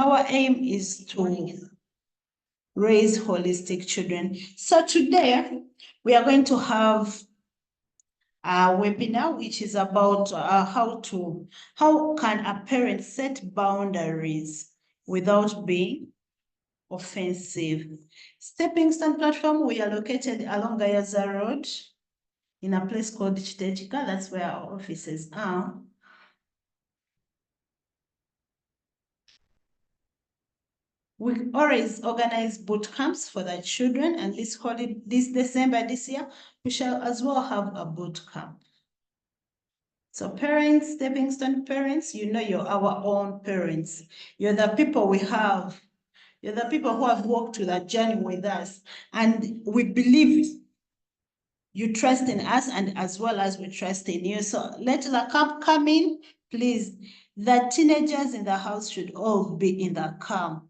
our aim is to raise holistic children. So today we are going to have a webinar which is about how can a parent set boundaries without being offensive. Stepping Stone platform, we are located along Gayaza Road in a place called Chitechika. That's where our offices are. We always organize boot camps for the children, and this December this year, we shall as well have a boot camp. So parents, Stepping Stone parents, you know you're our own parents. You're the people we have. You're the people who have walked through that journey with us. And we believe you trust in us, and as well as we trust in you. So let the camp come in, please. The teenagers in the house should all be in the camp.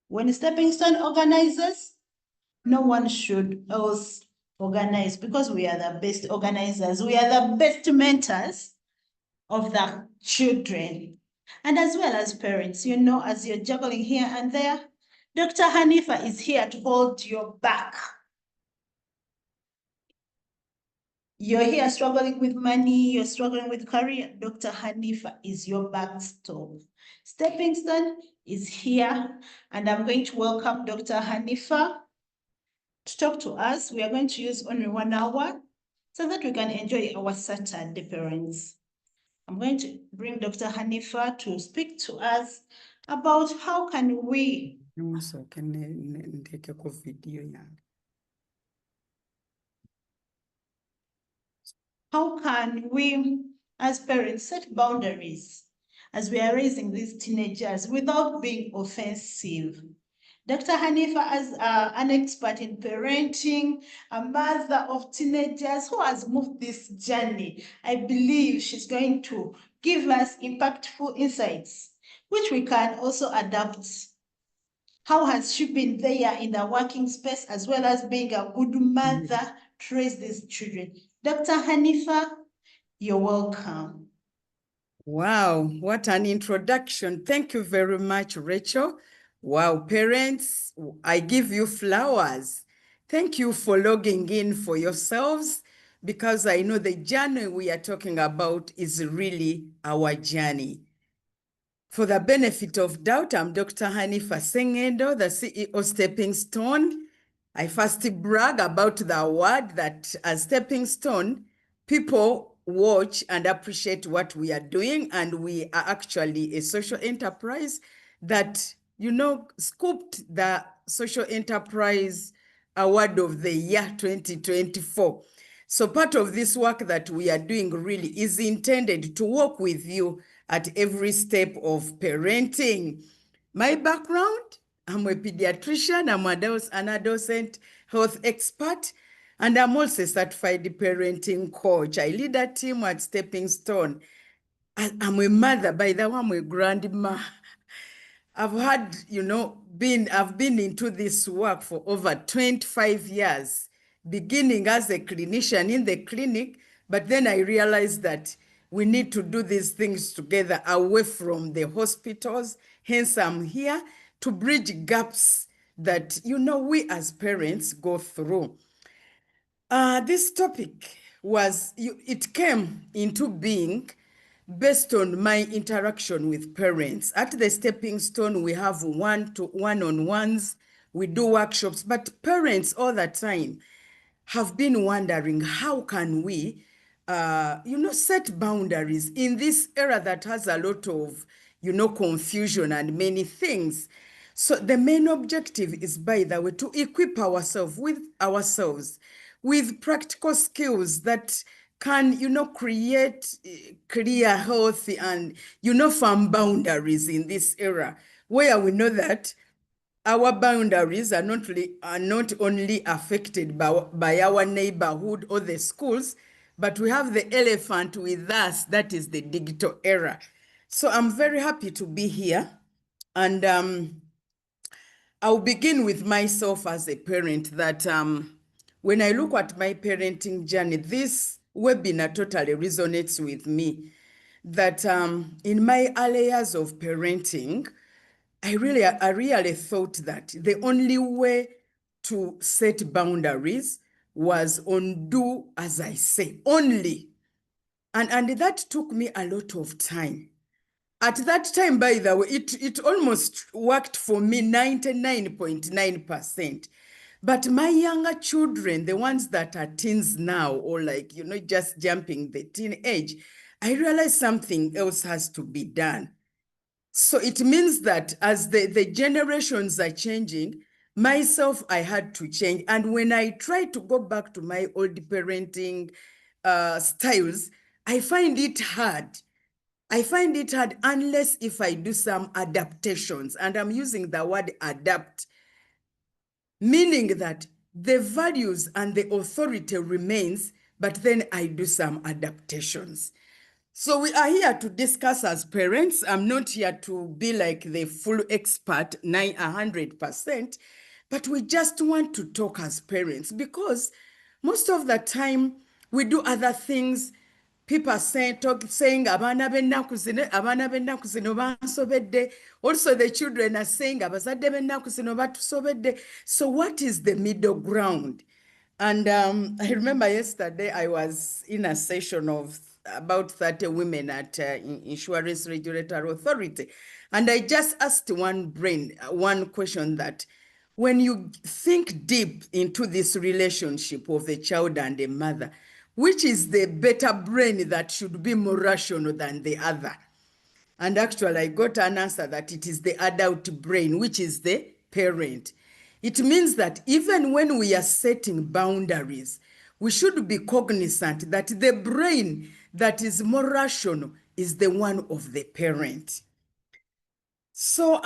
When Stepping Stone organizes, no one should else organize, because we are the best organizers. We are the best mentors of the children. And as well as parents, you know, as you're juggling here and there, Dr. Hannifah is here to hold your back. You're here struggling with money, you're struggling with career, Dr. Hannifah is your backstop. Stepping Stone is here, and I'm going to welcome Dr. Hannifah to talk to us. We are going to use only 1 hour so that we can enjoy our Saturday, parents. I'm going to bring Dr. Hannifah to speak to us about how can we as parents set boundaries as we are raising these teenagers without being offensive. Dr. Hannifah, as an expert in parenting, a mother of teenagers who has moved this journey, I believe she's going to give us impactful insights, which we can also adapt. How has she been there in the working space, as well as being a good mother to raise these children? Dr. Hannifah, you're welcome. Wow, what an introduction. Thank you very much, Rachel. Wow, parents, I give you flowers. Thank you for logging in for yourselves, because I know the journey we are talking about is really our journey. For the benefit of doubt, I'm Dr. Hannifah Sengendo, the CEO Stepping Stone. I first brag about the award that as Stepping Stone, people watch and appreciate what we are doing, and we are actually a social enterprise that, you know, scooped the Social Enterprise Award of the year 2024. So part of this work that we are doing really is intended to work with you at every step of parenting. My background, I'm a pediatrician, I'm an adolescent health expert, and I'm also a certified parenting coach. I lead a team at Stepping Stone. I'm a mother, by the way, I'm a grandma. I've had, you know, I've been into this work for over 25 years, beginning as a clinician in the clinic, but then I realized that we need to do these things together away from the hospitals. Hence, I'm here to bridge gaps that, you know, we as parents go through. This topic it came into being based on my interaction with parents. At the Stepping Stone, we have one-on-ones, we do workshops, but parents all the time have been wondering, how can we, you know, set boundaries in this era that has a lot of, you know, confusion and many things. So the main objective is, by the way, to equip ourselves with practical skills that can, you know, create clear, healthy, and, you know, firm boundaries in this era, where we know that our boundaries are not only affected by our neighborhood or the schools, but we have the elephant with us, that is the digital era. So I'm very happy to be here. And I'll begin with myself as a parent, that when I look at my parenting journey, this webinar totally resonates with me. that in my early years of parenting, I really thought that the only way to set boundaries was on do as I say, only. And that took me a lot of time. At that time, by the way, it almost worked for me 99.9%. But my younger children, the ones that are teens now, or like, just jumping the teen age, I realized something else has to be done. So it means that as the generations are changing, myself, I had to change. And when I try to go back to my old parenting styles, I find it hard. I find it hard unless if I do some adaptations, and I'm using the word adapt, meaning that the values and the authority remains, but then I do some adaptations. So we are here to discuss as parents. I'm not here to be like the full expert, 100%, but we just want to talk as parents because most of the time we do other things. People are saying abana b'ennaku zino bansobedde. Also the children are saying abazadde b'ennaku zino batusobedde. So what is the middle ground? And I remember yesterday I was in a session of about 30 women at Insurance Regulatory Authority. And I just asked one question that when you think deep into this relationship of a child and a mother, which is the better brain that should be more rational than the other? And actually, I got an answer that it is the adult brain, which is the parent. It means that even when we are setting boundaries, we should be cognizant that the brain that is more rational is the one of the parent. So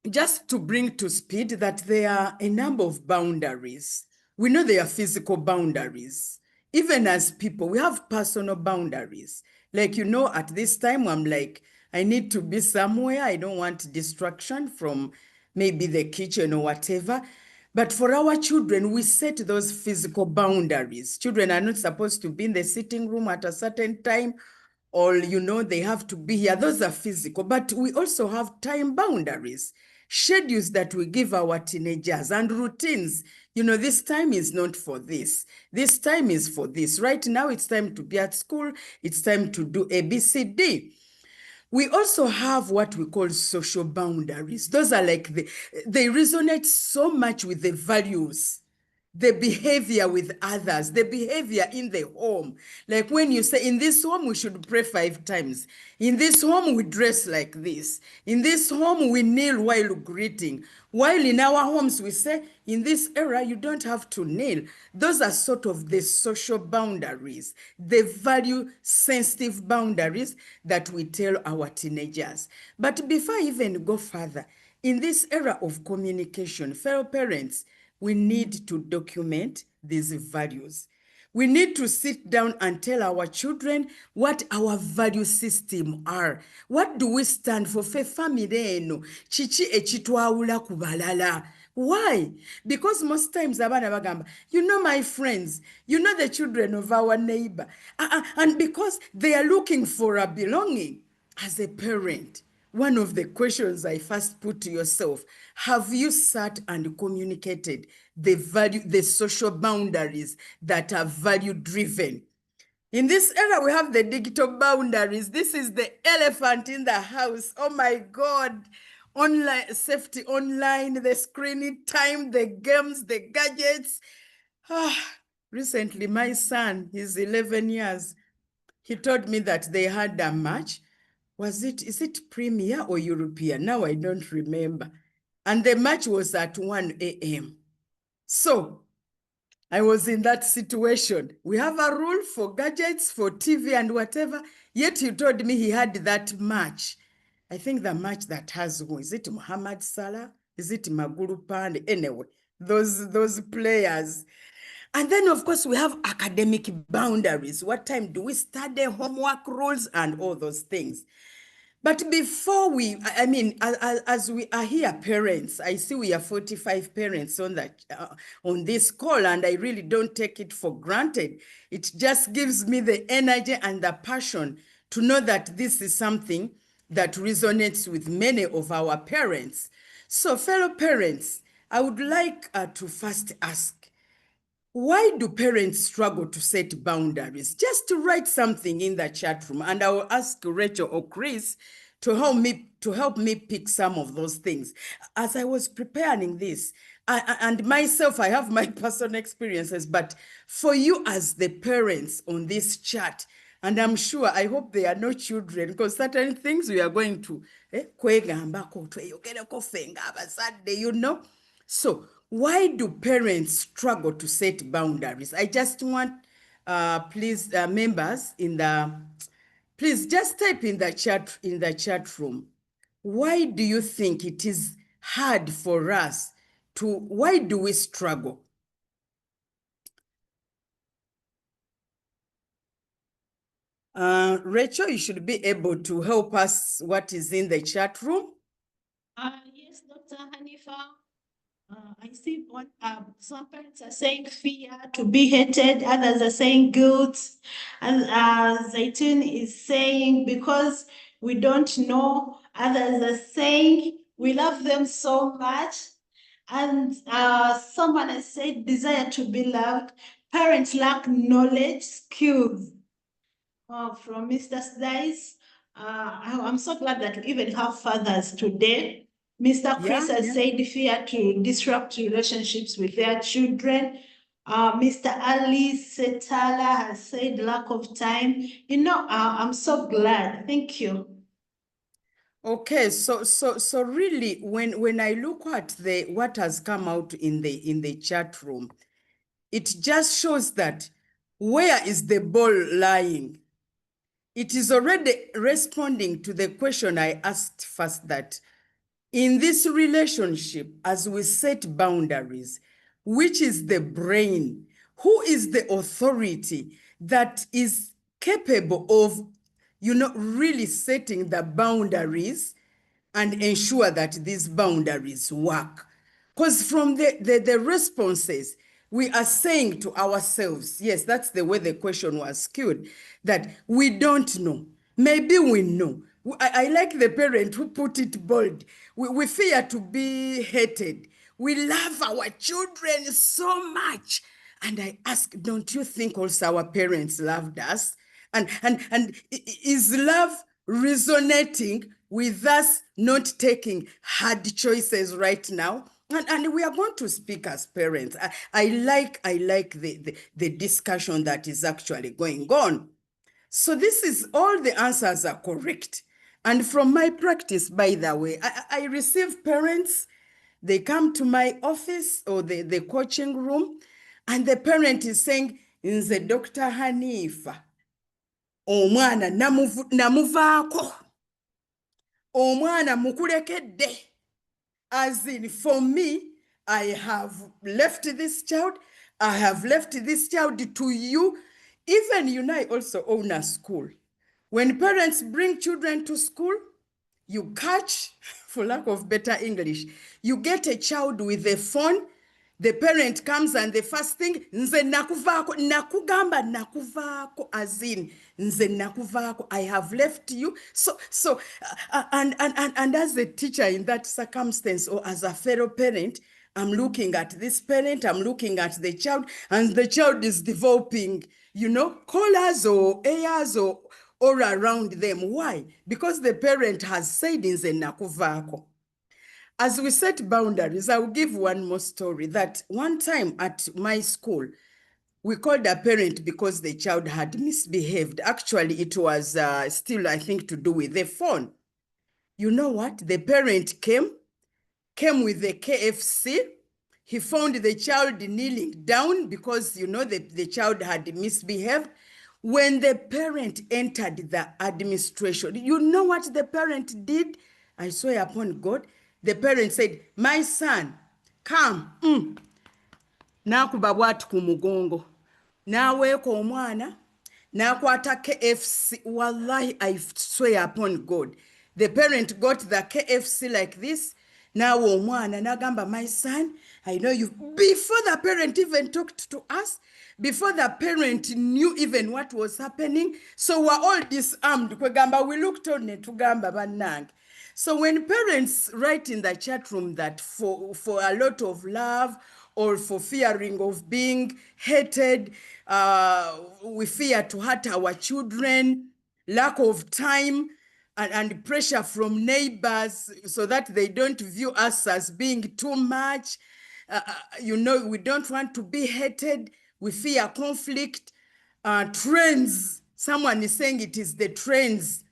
just to bring to speed that there are a number of boundaries. We know there are physical boundaries. Even as people, we have personal boundaries. Like, at this time, I'm like, I need to be somewhere. I don't want distraction from maybe the kitchen or whatever. But for our children, we set those physical boundaries. Children are not supposed to be in the sitting room at a certain time, or, they have to be here. Those are physical. But we also have time boundaries, schedules that we give our teenagers, and routines. This time is not for this. This time is for this. Right now, it's time to be at school. It's time to do ABCD. We also have what we call social boundaries. Those are like they resonate so much with the values, the behavior with others, the behavior in the home. Like when you say, in this home, we should pray 5 times. In this home, we dress like this. In this home, we kneel while greeting. While in our homes, we say, in this era, you don't have to kneel. Those are sort of the social boundaries, the value-sensitive boundaries that we tell our teenagers. But before I even go further, in this era of communication, fellow parents, we need to document these values. We need to sit down and tell our children what our value system are. What do we stand for? Fe family eno, chichi echitwawula ku balala. Why? Because most times abana bagamba, my friends, the children of our neighbor. And because they are looking for a belonging. As a parent, one of the questions I first put to yourself, have you sat and communicated the social boundaries that are value driven? In this era, we have the digital boundaries. This is the elephant in the house. Oh my God. Online safety, online, the screening time, the games, the gadgets. Recently, my son, he's 11 years. He told me that they had a match. Is it Premier or European? Now I don't remember. And the match was at 1 a.m. So I was in that situation. We have a rule for gadgets, for TV and whatever. Yet he told me he had that match. I think the match that has who? Is it Muhammad Salah? Is it Magulu Pande? Anyway, those players. And then, of course, we have academic boundaries. What time do we study, homework rules, and all those things? But before as we are here, parents, I see we are 45 parents on this call, and I really don't take it for granted. It just gives me the energy and the passion to know that this is something that resonates with many of our parents. So, fellow parents, I would like to first ask, why do parents struggle to set boundaries? Just to write something in the chat room, and I will ask Rachel or Chris to help me pick some of those things. As I was preparing this, and myself, I have my personal experiences, but for you as the parents on this chat, and I'm sure, I hope there are no children, because certain things we are going to, you know. So why do parents struggle to set boundaries? I just want, please, members please just type in the chat room. Why do you think it is hard for us why do we struggle? Rachel, you should be able to help us what is in the chat room. Yes, Dr. Hannifah. I see what some parents are saying fear, to be hated, others are saying guilt, and Zaitun is saying because we don't know, others are saying we love them so much, and someone has said desire to be loved, parents lack knowledge, skills. From Mr. Sdice, I'm so glad that we even have fathers today. Mr. Chris has said fear to disrupt relationships with their children. Mr. Ali Setala has said lack of time. You know, I'm so glad. Thank you. Okay, so really, when I look at what has come out in the chat room, it just shows that where is the ball lying? It is already responding to the question I asked first, that in this relationship, as we set boundaries, which is the brain? Who is the authority that is capable of, really setting the boundaries and ensure that these boundaries work? Because from the responses, we are saying to ourselves, yes, that's the way the question was skewed, that we don't know. Maybe we know. I like the parent who put it bold. We fear to be hated. We love our children so much. And I ask, don't you think also our parents loved us? And is love resonating with us not taking hard choices right now? And we are going to speak as parents. I like the discussion that is actually going on. So this is, all the answers are correct. And from my practice, by the way, I receive parents, they come to my office or the coaching room, and the parent is saying, Nze Dr. Hannifah, omwana namuvaako, omwana mukulekedde. As in, for me, I have left this child, I have left this child to you. Even you and I also own a school. When parents bring children to school, you catch, for lack of better English, you get a child with a phone. The parent comes and the first thing, nze nakuvaako, nakugamba nakuvaako, as in, nze nakuvaako, I have left you. And as a teacher in that circumstance, or as a fellow parent, I'm looking at this parent, I'm looking at the child, and the child is developing, collars or airs or all around them. Why? Because the parent has said nze nakuvaako. As we set boundaries, I'll give one more story, that one time at my school, we called a parent because the child had misbehaved. Actually, it was still, I think, to do with the phone. You know what? The parent came with the KFC. He found the child kneeling down because, the child had misbehaved. When the parent entered the administration, you know what the parent did? I swear upon God, the parent said, my son, come. Nakuba bwatu ku mugongo. Naweeka omwana. Nakwata KFC. Wallahi, I swear upon God. The parent got the KFC like this. Naawe omwana n'agamba, my son, I know you. Before the parent even talked to us, before the parent knew even what was happening, so we're all disarmed. Kwegamba, we looked on ne tugamba bannange. So when parents write in the chat room that for a lot of love or for fearing of being hated, we fear to hurt our children, lack of time, and pressure from neighbors so that they don't view us as being too much. We don't want to be hated. We fear conflict. Trends. Someone is saying it is the trends.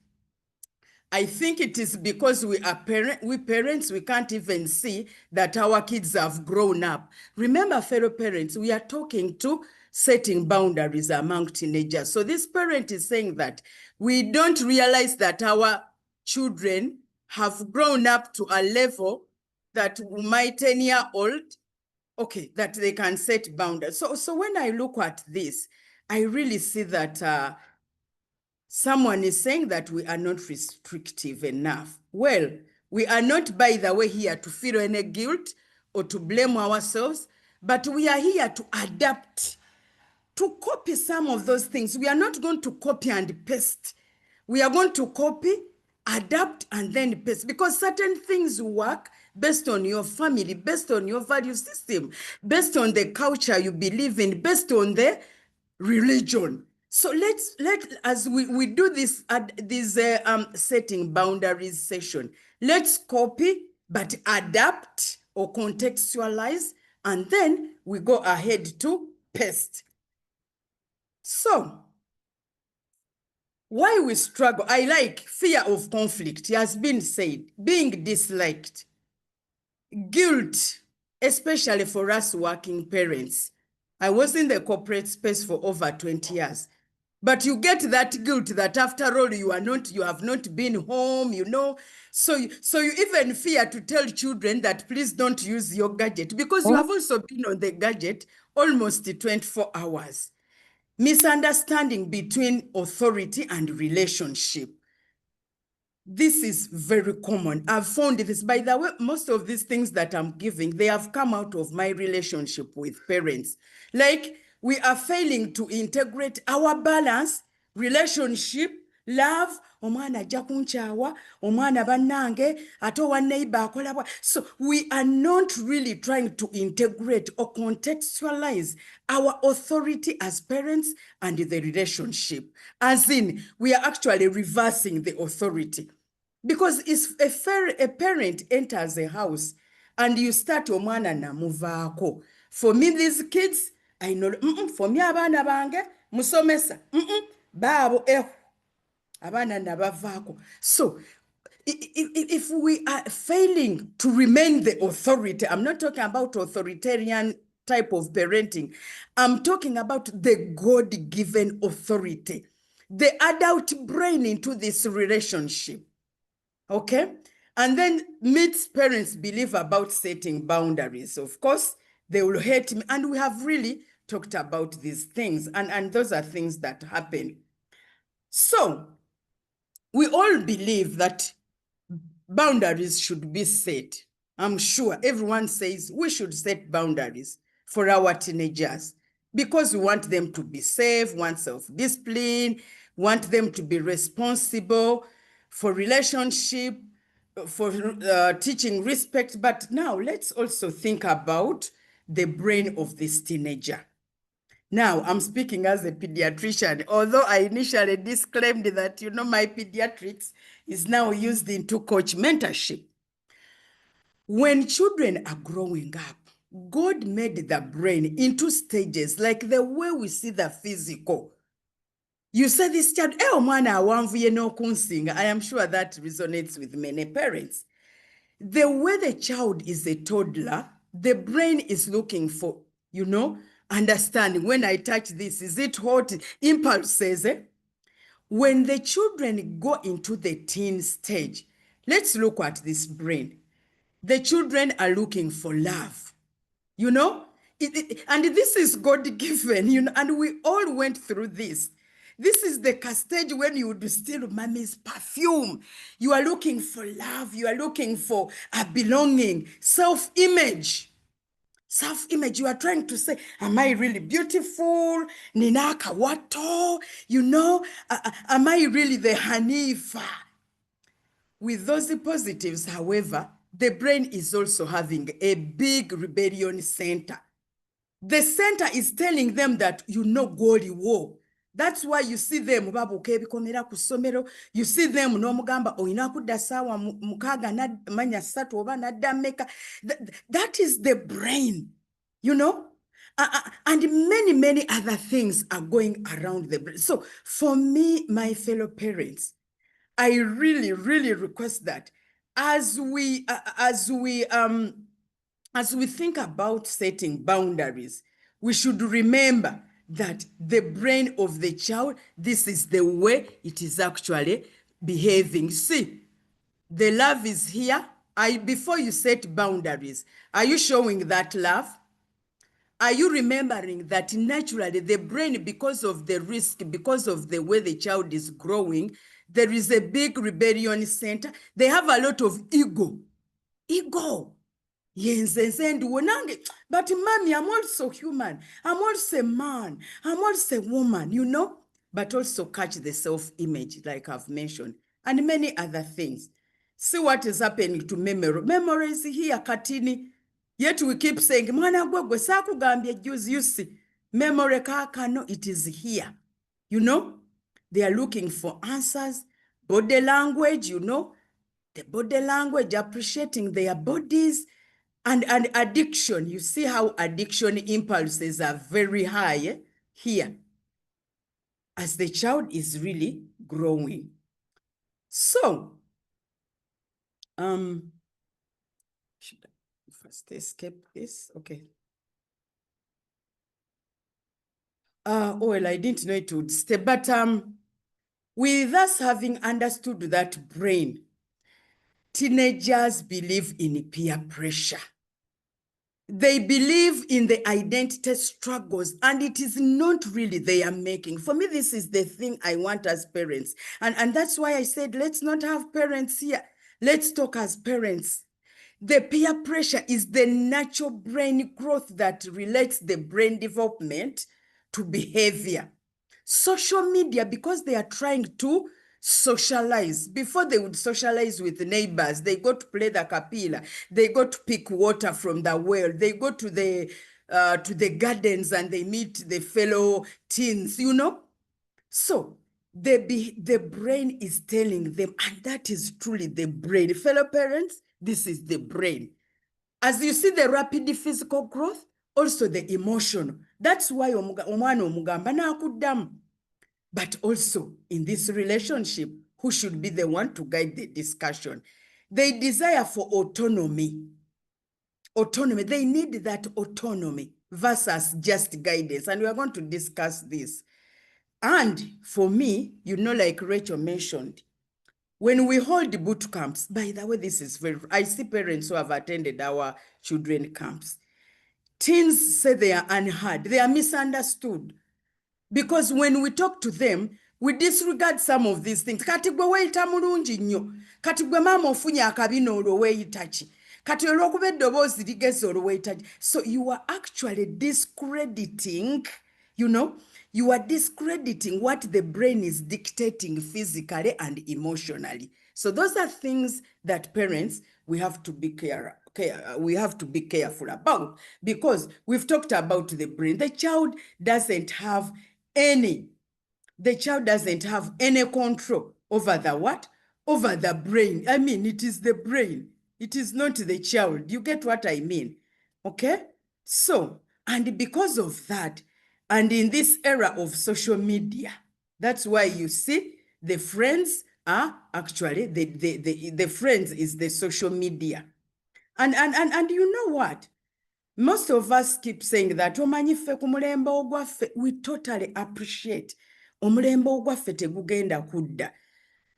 I think it is because we parents, we can't even see that our kids have grown up. Remember, fellow parents, we are talking to setting boundaries among teenagers. So this parent is saying that we don't realize that our children have grown up to a level that my 10-year-old, okay, that they can set boundaries. So when I look at this, I really see that someone is saying that we are not restrictive enough. Well, we are not, by the way, here to feel any guilt or to blame ourselves, but we are here to adapt, to copy some of those things. We are not going to copy and paste. We are going to copy, adapt, and then paste, because certain things work based on your family, based on your value system, based on the culture you believe in, based on the religion. So as we do this setting boundaries session, let's copy but adapt or contextualize, and then we go ahead to paste. So why we struggle, I like fear of conflict, it has been said, being disliked, guilt, especially for us working parents. I was in the corporate space for over 20 years. But you get that guilt that after all, you have not been home, So you even fear to tell children that please don't use your gadget, because you have also been on the gadget almost 24 hours. Misunderstanding between authority and relationship. This is very common. I've found this. By the way, most of these things that I'm giving, they have come out of my relationship with parents. Like, we are failing to integrate our balance, relationship, love, omwana ajja kunchawa, omwana bannange, ate owa neighbor akola bwa. So we are not really trying to integrate or contextualize our authority as parents and the relationship. As in, we are actually reversing the authority. Because if a parent enters a house and you start omwana namuvaako. For me, these kids, I know, for me, abaana bange, musomesa, baabo, abaana nabavaako. So, if we are failing to remain the authority, I'm not talking about authoritarian type of parenting. I'm talking about the God-given authority, the adult brain into this relationship. Okay? And then Meet's parents believe about setting boundaries. Of course, they will hate me. And we have really talked about these things. And those are things that happen. So we all believe that boundaries should be set. I'm sure everyone says we should set boundaries for our teenagers because we want them to be safe, want self-discipline, want them to be responsible for relationship, for teaching respect. But now let's also think about the brain of this teenager. Now, I'm speaking as a pediatrician, although I initially disclaimed that, my pediatrics is now used into coach mentorship. When children are growing up, God made the brain into stages, like the way we see the physical. You say this child, I am sure that resonates with many parents. The way the child is a toddler, the brain is looking for, understanding. When I touch this, is it hot? Impulses. When the children go into the teen stage, let's look at this brain. The children are looking for love, and this is God-given, and we all went through this. This is the stage when you would steal mommy's perfume. You are looking for love. You are looking for a belonging, self-image. Self-image, you are trying to say, am I really beautiful? Ninaka wato? You know, am I really the Hannifah? With those positives, however, the brain is also having a big rebellion center. The center is telling them that you know goli wo. That's why you see them babuka ebikomera ku ssomero. You see them n'omugamba oyina kudda ssaawa mukaaga manya ssatu oba nadda mmeka. That is the brain, you know. And many other things are going around the brain. So for me, my fellow parents, I really request that as we think about setting boundaries, we should remember that the brain of the child, this is the way it is actually behaving. See, the love is here. Before you set boundaries, are you showing that love? Are you remembering that naturally the brain, because of the risk, because of the way the child is growing, there is a big rebellion center. They have a lot of ego. But mommy, I'm also human. I'm also a man. I'm also a woman, you know? But also catch the self-image, like I've mentioned, and many other things. See what is happening to memory. Memory is here, Katini. Yet we keep saying, Mwana gwegwe sakugambye juzi, you see. Memory kakano, it is here. You know? They are looking for answers. Body language, you know? The body language, appreciating their bodies. And addiction, you see how addiction impulses are very high here as the child is really growing. So, should I first escape this? Okay. Well, I didn't know it would stay, but with us having understood that brain, teenagers believe in peer pressure. They believe in the identity struggles, and it is not really they are making. For me, this is the thing I want as parents. And that's why I said, let's not have parents here. Let's talk as parents. The peer pressure is the natural brain growth that relates the brain development to behavior. Social media, because they are trying to socialize. Before they would socialize with neighbors, they go to play the capilla, they go to pick water from the well, they go to the gardens and they meet the fellow teens, you know. So the brain is telling them, and that is truly the brain. Fellow parents, this is the brain. As you see the rapid physical growth, also the emotional. That's why omwana omugamba nakuddamu. But also in this relationship, who should be the one to guide the discussion? They desire for autonomy. Autonomy, they need that autonomy versus just guidance. And we are going to discuss this. And for me, you know, like Rachel mentioned, when we hold boot camps, by the way, this is very, I see parents who have attended our children camps. Teens say they are unheard, they are misunderstood. Because when we talk to them, we disregard some of these things. Kati gwe weeyita mulungi nnyo. Kati gwe maama ofunye akabina olwo weeyita ki. Kati olw'okuba eddoboozi ligeze olwo weeyita ki. So you are actually discrediting, you know, you are discrediting what the brain is dictating physically and emotionally. So those are things that parents, we have to be careful about, because we've talked about the brain. The child doesn't have any control over the what? Over the brain. I mean, it is the brain. It is not the child. You get what I mean? Okay? So, and because of that, and in this era of social media, that's why you see the friends are actually, the friends is the social media. And you know what? Most of us keep saying that omanyi ffe ku mulembe ogwaffe, we totally appreciate. Omulembe ogwaffe tegugenda kudda.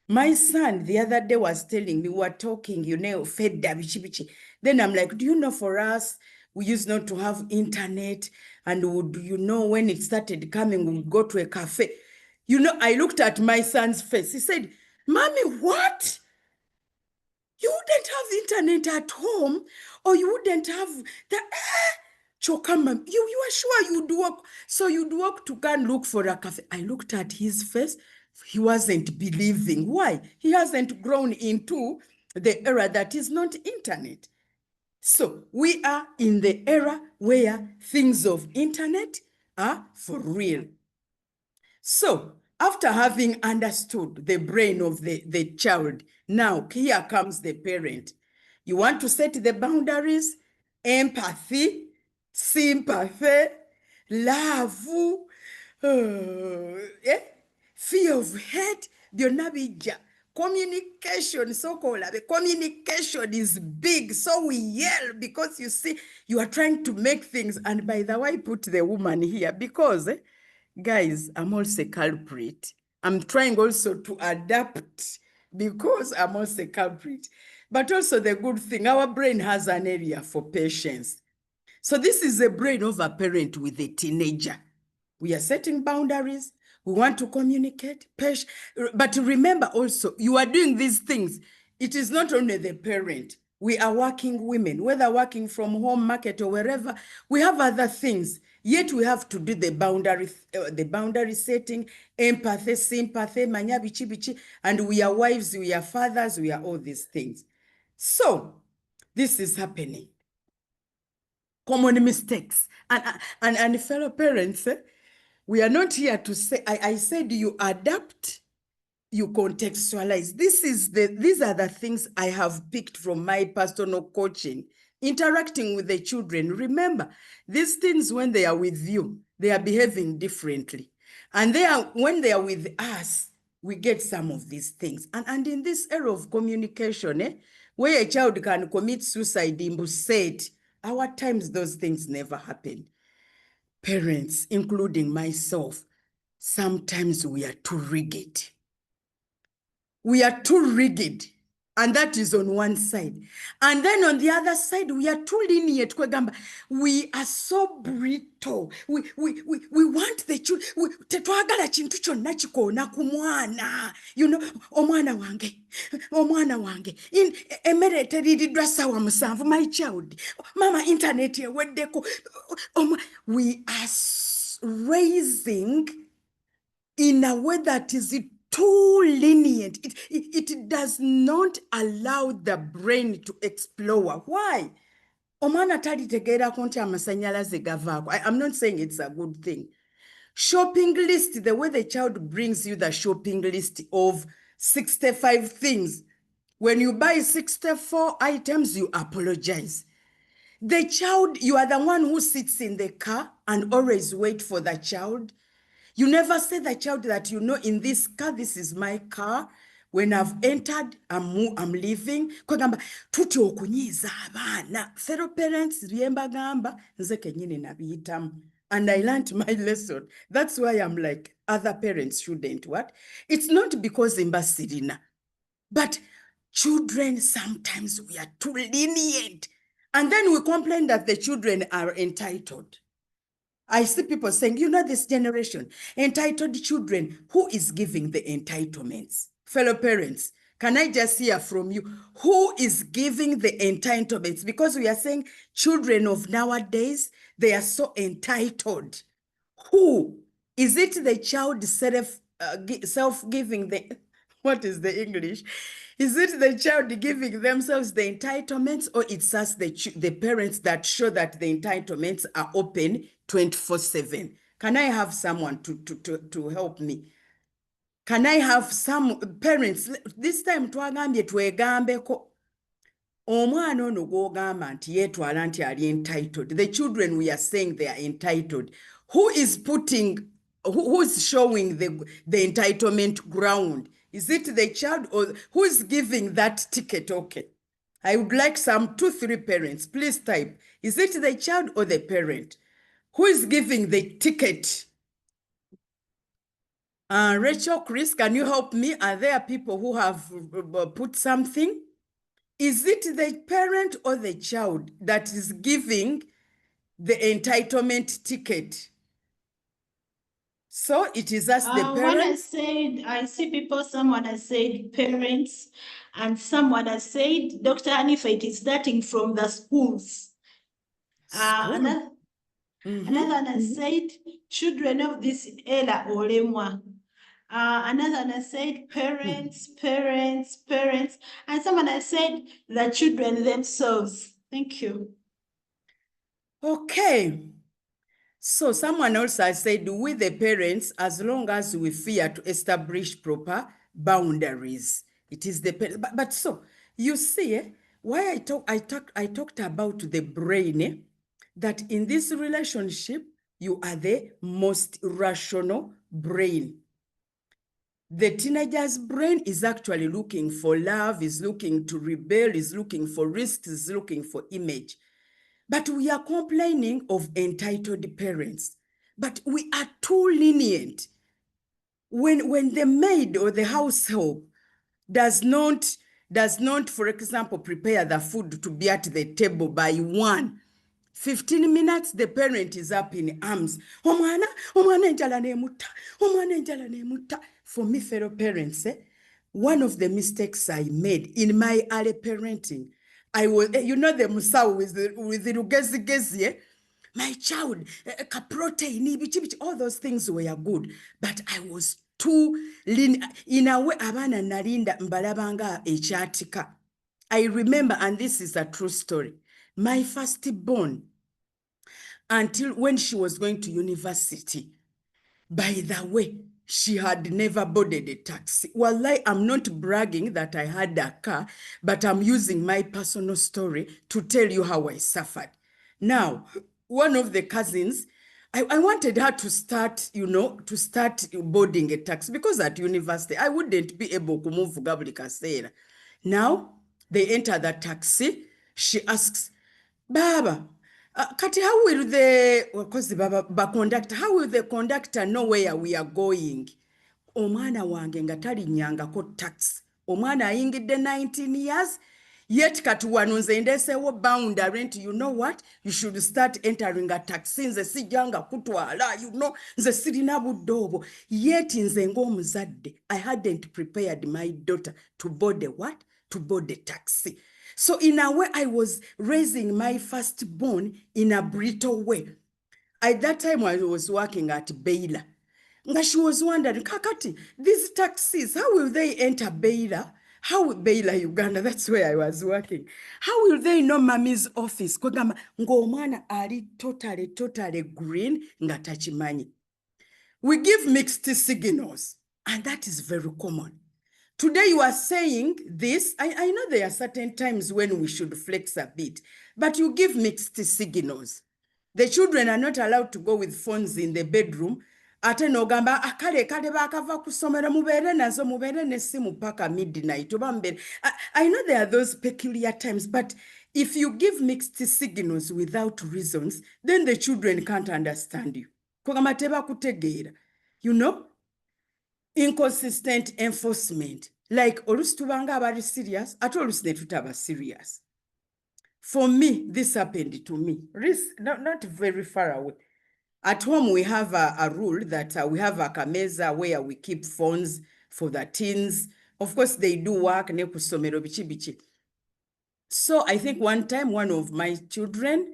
My son the other day was telling me, we were talking, you know, fedda bichi bichi. Then I'm like, do you know, for us, we used not to have internet, and would, you know, when it started coming, we would go to a cafe. You know, I looked at my son's face. He said, Mommy, what? You wouldn't have internet at home, or you wouldn't have the chokama. You are sure you'd walk. So you'd walk to go and look for a cafe. I looked at his face. He wasn't believing. Why? He hasn't grown into the era that is not internet. So we are in the era where things of internet are for real. So after having understood the brain of the child, now here comes the parent. You want to set the boundaries, empathy, sympathy, love, fear of hate, byonna bijja. Communication, so-called communication is big. So we yell because you see, you are trying to make things. And by the way, I put the woman here because, guys, I'm also a culprit. I'm trying also to adapt because I'm also a culprit. But also the good thing, our brain has an area for patience. So this is the brain of a parent with a teenager. We are setting boundaries. We want to communicate. But remember also, you are doing these things. It is not only the parent. We are working women, whether working from home, market, or wherever. We have other things. Yet we have to do the boundary setting, empathy, sympathy, manya bichi bichi, and we are wives, we are fathers, we are all these things. So this is happening. Common mistakes. And fellow parents, we are not here to say, I said you adapt, you contextualize. These are the things I have picked from my personal coaching, interacting with the children. Remember, these things, when they are with you, they are behaving differently. And when they are with us, we get some of these things. And in this era of communication, where a child can commit suicide in Buset, our times, those things never happen. Parents, including myself, sometimes we are too rigid. We are too rigid. And that is on one side. And then on the other side, we are too lenient. We are so brittle. We want the children. Tetwagala chintu kyonna kikoona ku mwana. You know, omwana wange. Emmere eteriiriddwa ssaawa musanvu, my child. Mama internet eweddeko. We are raising in a way that is too lenient. It does not allow the brain to explore. Why? Omwana talitegeerako nti amasannyalaze gavaako. I'm not saying it's a good thing. Shopping list, the way the child brings you the shopping list of 65 things. When you buy 64 items, you apologize. The child, you are the one who sits in the car and always wait for the child. You never say the child that, you know, in this car, this is my car. When I've entered, I'm leaving. Kwegamba tuti okunyiiza abaana. Fellow parents, ryembagamba nze kenyini nabiyitamu. And I learned my lesson. That's why I'm like, other parents shouldn't. What? It's not because imba sirina, but children, sometimes we are too lenient. And then we complain that the children are entitled. I see people saying, you know, this generation, entitled children, who is giving the entitlements? Fellow parents, can I just hear from you? Who is giving the entitlements? Because we are saying children of nowadays, they are so entitled. Who? Is it the child self-giving the, what is the English? Is it the child giving themselves the entitlements, or it's us, the parents, that show that the entitlements are open 24/7? Can I have someone to help me? Can I have some parents? This time twagambye twegambeko. Omwana ono gw'ogamba nti yeetwala nti ali entitled. The children, we are saying they are entitled. Who is showing the entitlement ground? Is it the child, or who is giving that ticket? Okay. I would like some 2-3 parents. Please type. Is it the child or the parent? Who is giving the ticket? Rachel, Chris, can you help me? Are there people who have put something? Is it the parent or the child that is giving the entitlement ticket? So it is us, the When I parents. said, I see people, someone has said parents, and someone has said, Dr. Hannifah, it is starting from the schools. Another one has said, children of this era olemwa. Another one has said, parents, and someone has said, the children themselves. Thank you. Okay. So someone else has said, we the parents, as long as we fear to establish proper boundaries, it is the parents. But so you see, why I talked about the brain, that in this relationship, you are the most rational brain. The teenager's brain is actually looking for love, is looking to rebel, is looking for risks, is looking for image. But we are complaining of entitled parents. But we are too lenient. When the maid or the household does not, for example, prepare the food to be at the table by 15 minutes, the parent is up in arms. Omwana enjala neemutta, omwana enjala neemutta. For me, fellow parents, one of the mistakes I made in my early parenting, I was, the musawo with the rugezi, my child, protein, all those things were good, but I was too lean. In a way, abana nalinda mbalabanga ekyatika. I remember, and this is a true story, my firstborn, until when she was going to university, by the way, she had never boarded a taxi. Wallahi, I'm not bragging that I had a car, but I'm using my personal story to tell you how I suffered. Now, one of the cousins, I wanted her to start, boarding a taxi, because at university, I wouldn't be able to move Gabri Kasera. Now, they enter the taxi. She asks, Baba, Kati, how will the conductor, how will the conductor know where we are going? Omwana wange nga talinnyangako taxi. Omwana ayingidde 19 years, yet kati wano nze ndeeseewo boundary nti, you know what, you should start entering a taxi, nze sijjanga kutwala, nze sirina budde obwo. Yet nze ng'omuzadde, I hadn't prepared my daughter to board a what? To board a taxi. So in a way, I was raising my firstborn in a brutal way. At that time, I was working at Baylor. She was wondering, Kakati, these taxis, how will they enter Baylor? How will Baylor, Uganda? That's where I was working. How will they know Mommy's office? Kogama, ngomwana ali totally green, nga tachimanyi. We give mixed signals, and that is very common. Today you are saying this. I know there are certain times when we should flex a bit, but you give mixed signals. The children are not allowed to go with phones in the bedroom. Ate nogamba akale bakava kusomera mubere nazo mubere nesimu paka midnight. I know there are those peculiar times, but if you give mixed signals without reasons, then the children can't understand you. Kogamba teba kutegeera. Inconsistent enforcement. Like olusi tubanga abali serious, ate olusi ne tutaba serious. For me, this happened to me. Not very far away. At home, we have a rule that we have a kameza where we keep phones for the teens. Of course, they do work, ne kusomero bichi. So I think one time, one of my children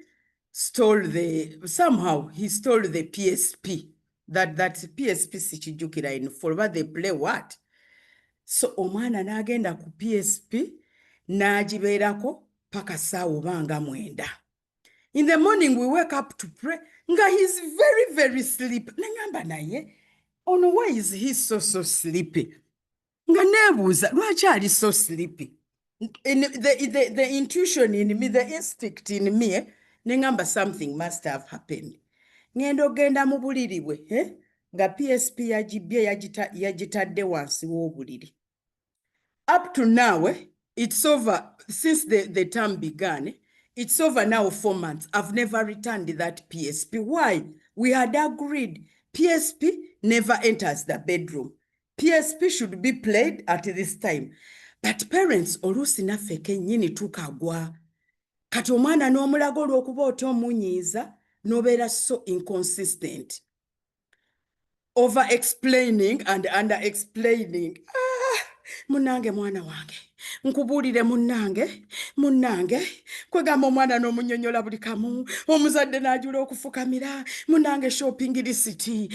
somehow he stole the PSP. That PSP sichijukira in for they play what? So omwana n'agenda ku PSP n'agibeerako paka ssaawa banga 9. In the morning we wake up to pray. Nga he's very sleepy. Nangamba naye, ono why is he so sleepy? Nga nebuuza lwaki ali so sleepy? The intuition in me, the instinct in me, nengamba something must have happened. Ngendo genda mu buliri bwe, nga PSP yagibye yagitadde wansi w'obuliri. Up to now, it's over, since the term began, it's over now 4 months. I've never returned that PSP. Why? We had agreed PSP never enters the bedroom. PSP should be played at this time. But parents, oluusi naffe kennyini tukagwa. Kati omwana n'omulago olw'okuba otomunyiiza, n'obeera so inconsistent. over explaining and under explaining. Munange mwana wange nkubuulire munnange kwegamba omwana n'omunyonyola buli kamu omuzadde n'ajula okufukamira munnange shopping lisiti.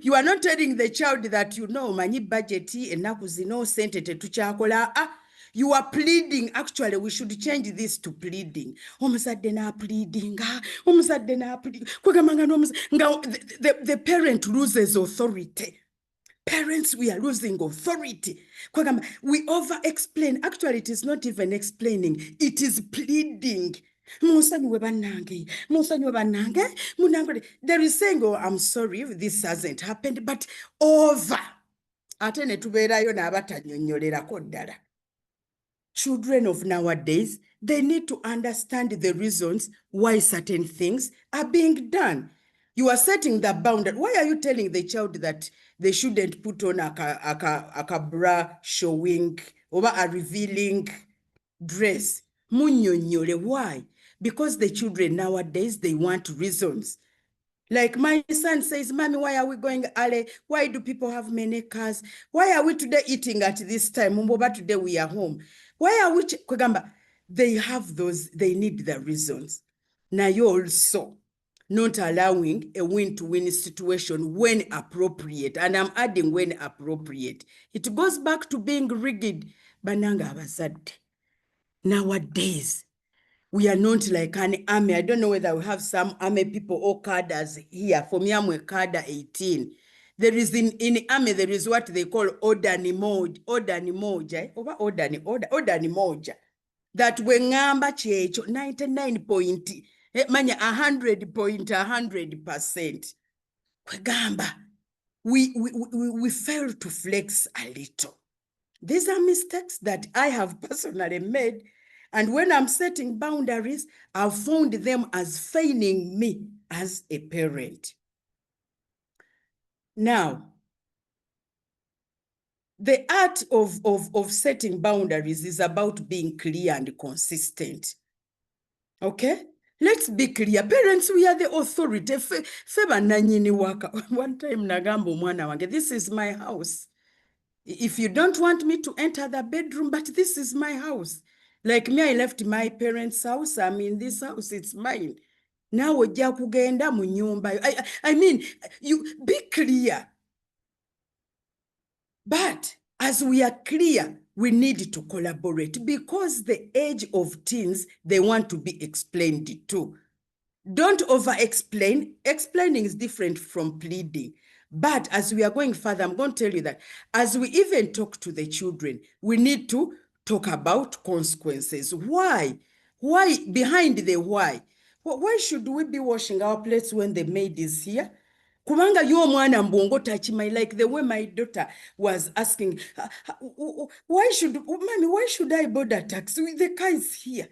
You are not telling the child that you know manyi budget ennaku zino sente tetukyakola. You are pleading. Actually, we should change this to pleading. Omuzadde n'apleadinga, omuzadde n'apleadinga. Kwegamba nga the parent loses authority. Parents, we are losing authority. We over-explain. Actually, it is not even explaining. It is pleading. There is saying, oh, I'm sorry if this hasn't happened, but over. Children of nowadays, they need to understand the reasons why certain things are being done. You are setting the boundary. Why are you telling the child that they shouldn't put on a bra showing or a revealing dress? Why? Because the children nowadays, they want reasons. Like my son says, Mommy, why are we going early? Why do people have many cars? Why are we today eating at this time? But today we are home. Why are we? They have those, they need the reasons. Now you also not allowing a win-to-win situation when appropriate. And I'm adding when appropriate. It goes back to being rigid. Bananga abazadde. Nowadays, we are not like an army. I don't know whether we have some army people or cadres here. For me, I'm a cadre 18. There is in army, there is what they call odani moja. That when ngamba checho 99 point, manya 100%. Kwegamba, we fail to flex a little. These are mistakes that I have personally made. And when I'm setting boundaries, I've found them as failing me as a parent. Now, the art of setting boundaries is about being clear and consistent. Okay? Let's be clear. Parents, we are the authority. One time, nagambo mwana wange, this is my house. If you don't want me to enter the bedroom, but this is my house. Like me, I left my parents' house. I'm in this house, it's mine. Now ojja kugenda mu nyumba. I mean, you be clear. But as we are clear, we need to collaborate because the age of teens, they want to be explained to. Don't over-explain. Explaining is different from pleading. But as we are going further, I'm going to tell you that as we even talk to the children, we need to talk about consequences. Why? Why? Behind the why. Why should we be washing our plates when the maid is here? Kubanga yo mwana mbongo tachimai, like the way my daughter was asking, why should I board a taxi? The car is here.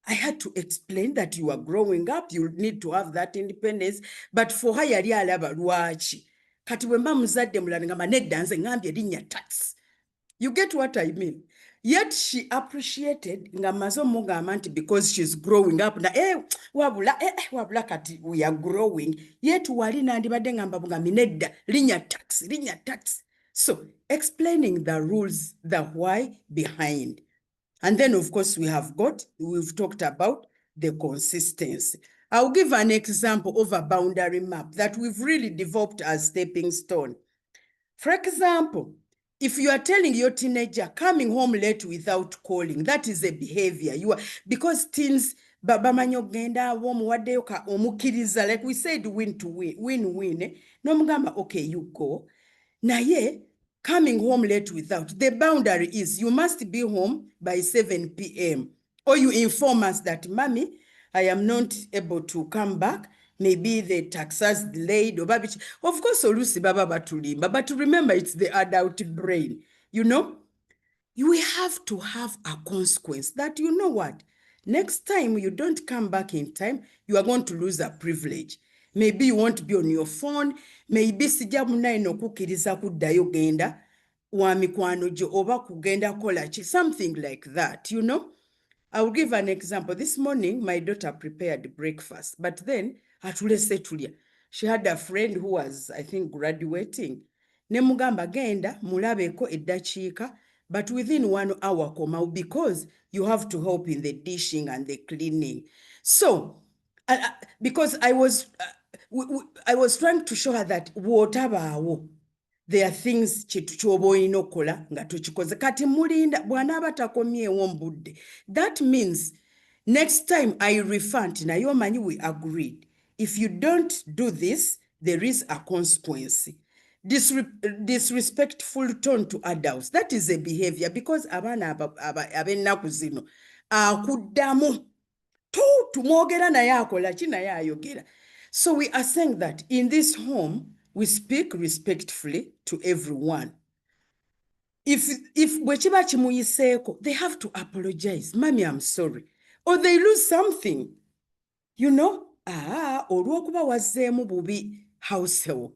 I had to explain that you are growing up, you need to have that independence, but for her yali alaba lwaki. Kati wemba muzadde mulala ngamba nedda nze ngambye erinnya tax. You get what I mean? Yet she appreciated nga maze omugamba nti because she's growing up na wabula kati we are growing. Yet wali nandibadde ngamba bugambi nedda linnya tax. So explaining the rules, the why behind. And then, of course, we've talked about the consistency. I'll give an example of a boundary map that we've really developed as stepping stone. For example, if you are telling your teenager coming home late without calling, that is a behavior. Because teens, bamanyo genda womuwaddeyo ka omukiriza, like we said, win-win. No mugamba, okay, you go. Naye, coming home late without, the boundary is you must be home by 7 p.m. Or you inform us that, Mommy, I am not able to come back. Maybe the taxes delayed. Of course, olusi baba batulimba, but remember, it's the adult brain. You know, you have to have a consequence that, you know what, next time you don't come back in time, you are going to lose a privilege. Maybe you won't be on your phone. Maybe sijja munaino kukiriza kuddayo genda wa mikwano gyo oba kugenda kola ki, something like that, you know. I will give an example. This morning, my daughter prepared breakfast, but then atulese tulya. she had a friend who was, I think, graduating. Ne mugamba genda mulabeko eddakiika, but within 1 hour komawo, because you have to help in the dishing and the cleaning. So, because I was trying to show her that wotabaawo, there are things ky'oba olina okukola nga tokikoze. Kati mulinda bw'anaaba takomyewo mu budde. That means next time I refer nti naye omanyi we agreed. If you don't do this, there is a consequence. Disrespectful tone to adults. That is a behavior, because abaana ab'ennaku zino akuddamu tumwogera naye akola ki naye ayogera. So we are saying that in this home, we speak respectfully to everyone. If bwekiba kimuyiseeko, they have to apologize. Mommy, I'm sorry. Or they lose something. You know, olw'okuba wazzeemu bubi house help,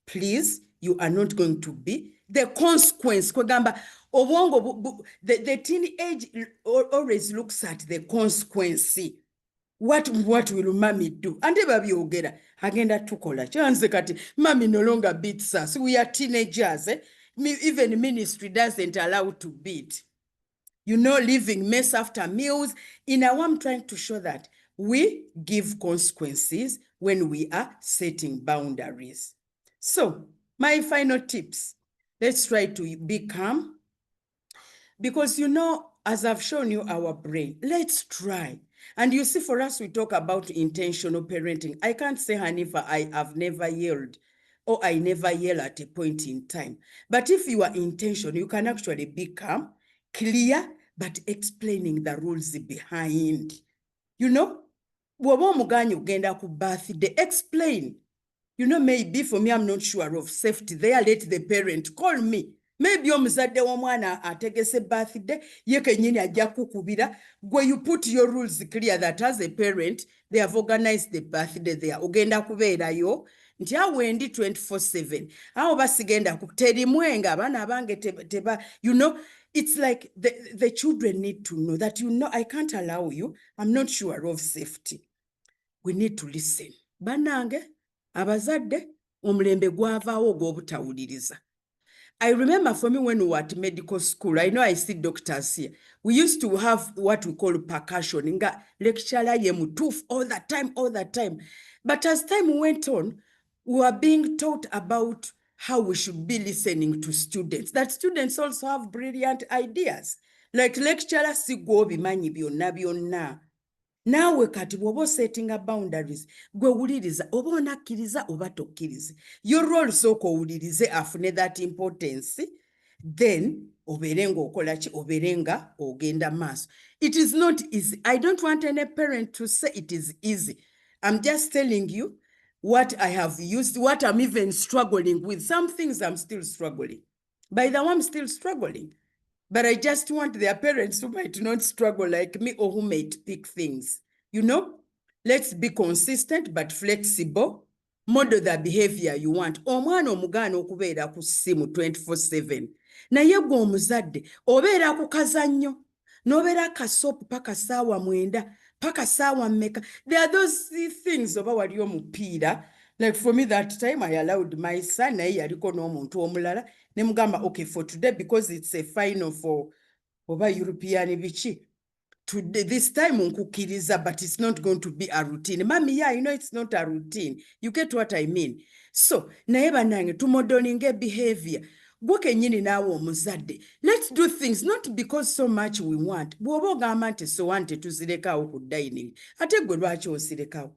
please, you are not going to be the consequence. Kwegamba obwongo, the teenage always looks at the consequence. What will mommy do? And babyogera agenda tukola kyanze kati mommy no longer beats us. We are teenagers. Even ministry doesn't allow to beat. You know, leaving mess after meals. In our, I'm trying to show that we give consequences when we are setting boundaries. So, my final tips. Let's try to be calm. Because, you know, as I've shown you our brain, let's try. And you see, for us, we talk about intentional parenting. I can't say, Hannifah, I have never yelled, or I never yell at a point in time. But if you are intentional, you can actually be calm, clear, but explaining the rules behind. You know, bw'oba omugaanyi ogenda ku birthday, explain. You know, maybe for me, I'm not sure of safety there. Let the parent call me. Maybe omuzadde w'omwana ategese birthday, ye kennyini ajja kukubira. Where you put your rules clear that as a parent, they have organized the birthday there. Ogenda kubeerayo nti awe ndi 24/7. Awo basigenda terimwenga abaana abange teba. You know, it's like the children need to know that, you know, I can't allow you. I'm not sure of safety. We need to listen. Bannange, abazadde, omulembe gwavaawo ogw'obutawuliriza. I remember for me when we were at medical school, I know I see doctors here. We used to have what we call percussion. Nga lecturer ye mutuufu all the time. But as time went on, we were being taught about how we should be listening to students. That students also have brilliant ideas. Like lecturer si gwe obimanyi byonna. Naawe kati bw'oba setting boundaries, gwe wuliriza oba onakkiriza oba tokkirize. Your role sooka owulirize afune that importance, then obeere ng'okola ki, obeere nga ogenda maaso. It is not easy. I don't want any parent to say it is easy. I'm just telling you what I have used, what I'm even struggling with. Some things I'm still struggling. By the way, I'm still struggling. But I just want their parents who might not struggle like me or who might pick things. You know, let's be consistent but flexible. Model the behavior you want. Omwana omugaana okubeera ku ssimu 24/7. Naye gwe omuzadde obeera ku kazannyo. N'obeera kasoopu paka ssaawa 9, paka ssaawa mmeka. There are those things oba wali omupiira. Like for me that time I allowed my son, naye yaliko n'omuntu omulala. Ne mugamba, okay, for today, because it's a final for oba European biki. Today, this time unkukiriza, but it's not going to be a routine. Mommy, yeah, you know it's not a routine. You get what I mean? So, naye bannange tumodelinge behavior. Gwe kennyini naawe omuzadde. Let's do things not because so much we want. Bw'oba ogamba nti sowaani tetuzirekawo ku dining. Ate gwe lwaki osirekawo?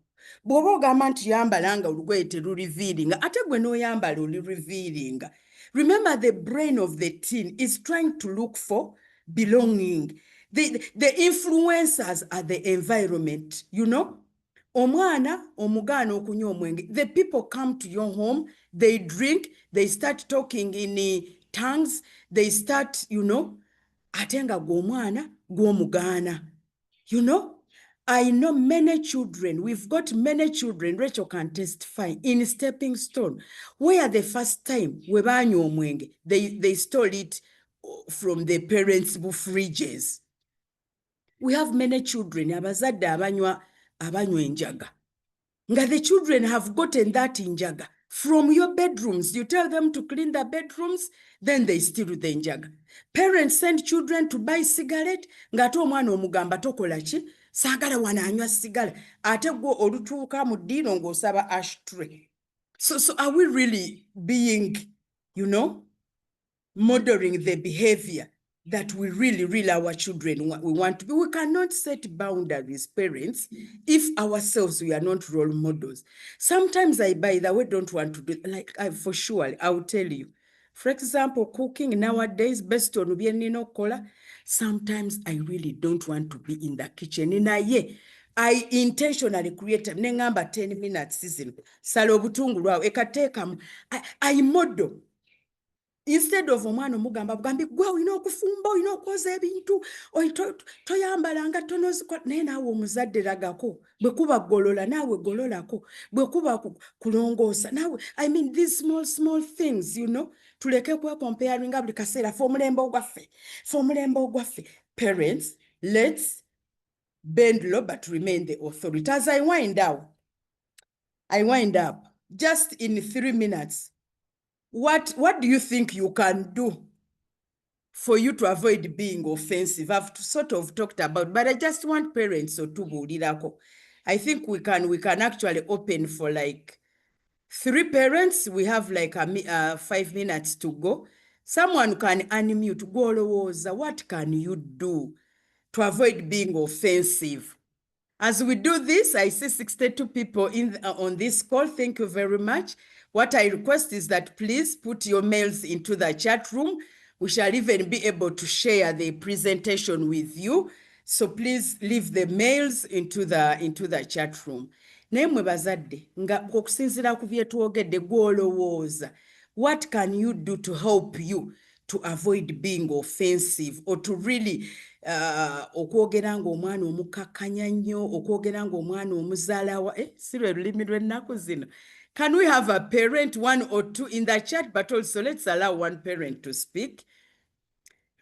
Bw'oba ogamba nti yambalanga olugoye teruriviiringa. Ate gwe n'oyambala oluriviiringa. Remember, the brain of the teen is trying to look for belonging. The influencers are the environment, you know. Omwana omugaana okunywa omwenge. The people come to your home, they drink, they start talking in tongues, they start, you know, ate nga gw'omwana gw'omugaana. You know, I know many children, we've got many children, Rachel can testify, in Stepping Stone, where the first time we banywa omwenge, they stole it from the parents' fridges. We have many children, abazadde abanywa enjaga. Nga the children have gotten that injaga from your bedrooms. You tell them to clean the bedrooms, then they steal the injaga. Parents send children to buy cigarette, ngate omwana omugamba tokola ki? Saagala wana anywa sigala. Ate gwo olutuuka mu ddiiro ng'osaba ashtray. So are we really being, you know, modeling the behavior that we really our children we want to be? We cannot set boundaries, parents, if ourselves we are not role models. Sometimes I, by the way, don't want to do, like, for sure, I'll tell you. For example, cooking nowadays, based on Nino Kola, sometimes I really don't want to be in the kitchen. I intentionally create nengamba 10 minutes season. Salo butungulu ekateka. I model. Instead of omwana omugamba bugambi gwe olina okufumba olina okwoza ebintu toyambalanga tonozikwa naye naawe omuzadde lagako bwe kuba golola naawe gololako bwe kuba kulongoosa naawe I mean these small things, you know, tuleke kwekomparinga buli kaseera fe omulembe ogwaffe. Parents, let's bend low but remain the authority. As I wind up just in 3 minutes. What do you think you can do for you to avoid being offensive? I've sort of talked about, but I just want parents to bulirako. I think we can actually open for like 3 parents. We have like 5 minutes to go. Someone can unmute. Go, what can you do to avoid being offensive? As we do this, I see 62 people on this call. Thank you very much. What I request is that please put your mails into the chat room. We shall even be able to share the presentation with you. So please leave the mails into the chat room. Naye bazadde nga okusinziira ku bye twogedde gw'olowooza, what can you do to help you to avoid being offensive or to really okwogera ng'omwana omukakkanya nnyo, okwogera ng'omwana omuzaalawa si lwe lulimi lw'ennaku zino. Can we have a parent, 1 or 2 in the chat, but also let's allow 1 parent to speak?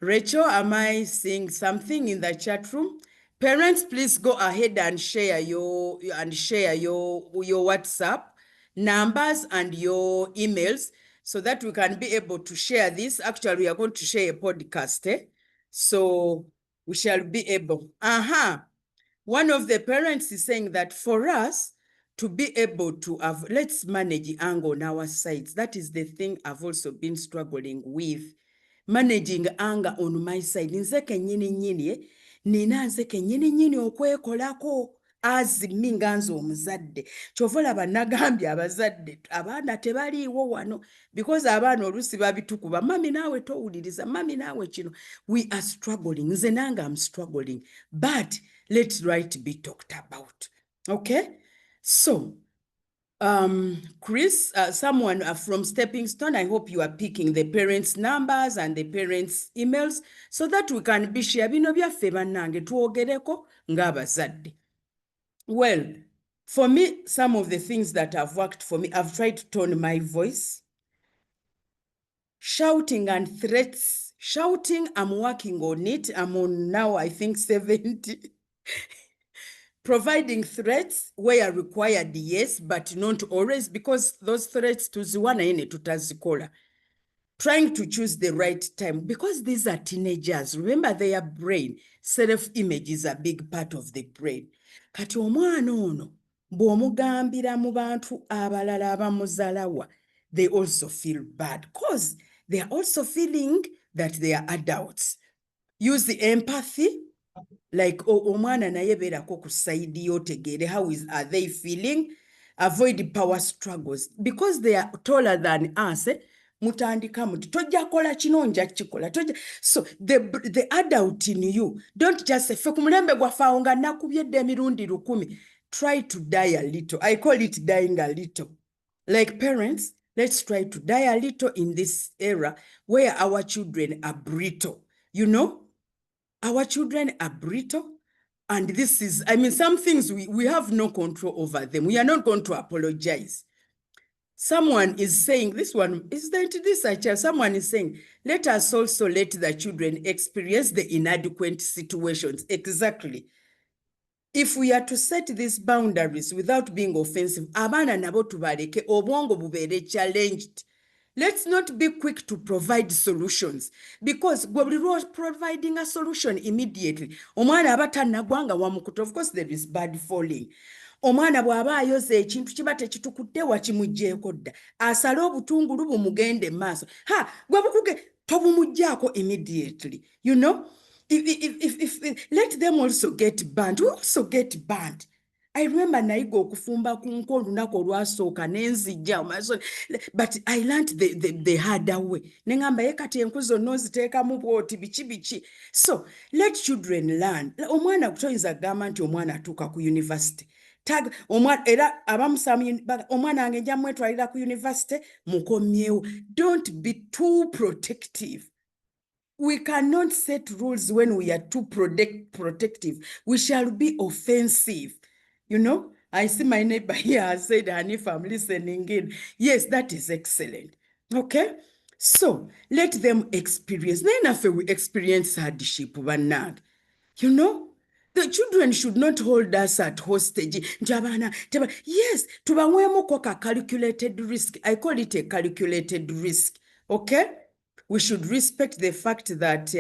Rachel, am I seeing something in the chat room? Parents, please go ahead and share your WhatsApp numbers and your emails so that we can be able to share this. Actually, we are going to share a podcast. So we shall be able. One of the parents is saying that for us to be able to have, let's manage anger on our sides. That is the thing I've also been struggling with. Managing anger on my side. Nze kenyini nyini okwekolako azimmi nga nze omuzadde. Kyova olaba nagambye abazadde abaana tebaliiwo wano because abaana oluusi babitukuba. Mami naawe towuliriza, mami naawe kino. We are struggling. Nze nange I'm struggling. But let's right be talked about. Okay? So, Chris, someone from Stepping Stone, I hope you are picking the parents' numbers and the parents' emails so that we can be share bino byaffe bannange twogereko ng'abazadde. Well, for me, some of the things that have worked for me, I've tried to tone my voice. Shouting and threats. Shouting, I'm working on it. I'm on now, I think, 70. Providing threats where required, yes, but not always, because those threats tuziwana ine tutazikola. Trying to choose the right time, because these are teenagers. Remember, their brain, self-image is a big part of the brain. Kati omwana ono, bw'omugambira mu bantu abalala abamuzaalawa, they also feel bad, because they are also feeling that they are adults. Use the empathy. Like omwana naye beerako ku side yotegere how are they feeling. Avoid power struggles because they are taller than us. Mutandika muti tojja kola kino nja kikola tojja. So the adult in you, don't just say fe ku mulembe gwaffe awo nga nakubyedde emirundi 10. Try to die a little. I call it dying a little. Like parents, let's try to die a little in this era where our children are brittle, you know. Our children are brittle, and this is, I mean, some things we have no control over them. We are not going to apologize. Someone is saying, this one, is that this a child? Someone is saying, let us also let the children experience the inadequate situations. Exactly. If we are to set these boundaries without being offensive, abaana nabo tubaleke obwongo bubeere challenged. Let's not be quick to provide solutions, because when we are providing a solution immediately, omwana aba tannagwanga wamukuta. Of course, there is bad falling. Omwana bw'aba ayoza ekintu kiba tekitukudde wakimugjeeko dda, asale obutungulu bumugende maaso. Gwe bukuge tobumugjaako immediately, you know. If let them also get banned. We also get banned. I remember nayiga okufumba ku nko olunaku olwasooka nenzijja omaso, but I learned the harder way. Ne ngamba ye kati enku zonna oziteekamu bwoti biki biki. So let children learn. Omwana toyinza kugamba nti omwana atuuka ku university era abamusaba omwana wange nja mwetwalira ku university mukomyewo. Don't be too protective. We cannot set rules when we are too protective. We shall be offensive. You know, I see my neighbor here has said, Hannifah, I'm listening in. Yes, that is excellent. Okay? So let them experience. Then after we experience hardship, you know, the children should not hold us at hostage. Yes, tubawemo ka calculated risk. I call it a calculated risk. Okay? We should respect the fact that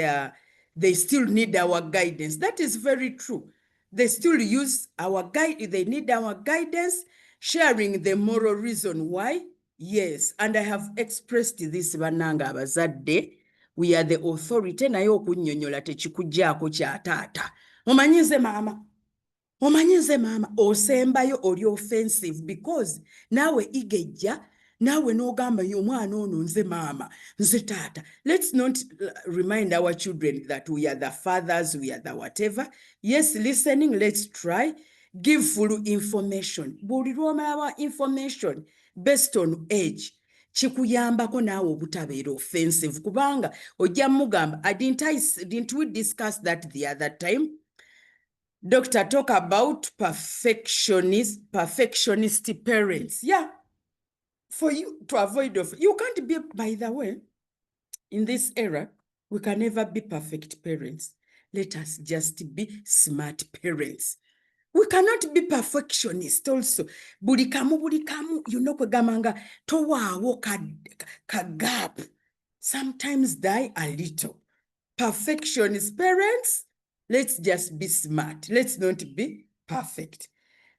they still need our guidance. That is very true. They still use our guide. They need our guidance, sharing the moral reason why. Yes, and I have expressed this bananga abazadde. We are the authority naye okunnyonnyola tekikuggyako kya taata. Omanyize maama. Omanyize maama osembayo oli offensive because nawe igejja nawe n'ogamba omwana ono nze maama nze taata. Let's not remind our children that we are the fathers, we are the whatever. Yes, listening, let's try. Give full information. Buli lw'omalawa information based on age. Chikuyambako naawe obutabeera offensive kubanga ojja mugamba didn't we discuss that the other time? Doctor, talk about perfectionist parents. Yeah. For you to avoid you can't be, by the way, in this era, we can never be perfect parents. Let us just be smart parents. We cannot be perfectionist also. Buli kamu, you know, kwegamanga towaawo ka gap. Sometimes die a little. Perfectionist parents, let's just be smart. Let's not be perfect.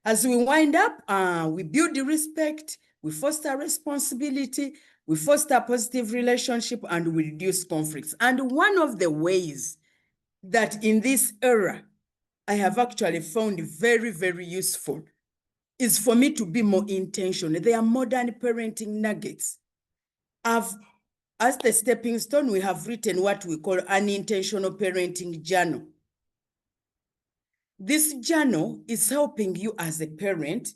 As we wind up, we build the respect, we foster responsibility, we foster positive relationship, and we reduce conflicts. And one of the ways that in this era, I have actually found very, very useful is for me to be more intentional. They are modern parenting nuggets. As the stepping stone, we have written what we call an intentional parenting journal. This journal is helping you as a parent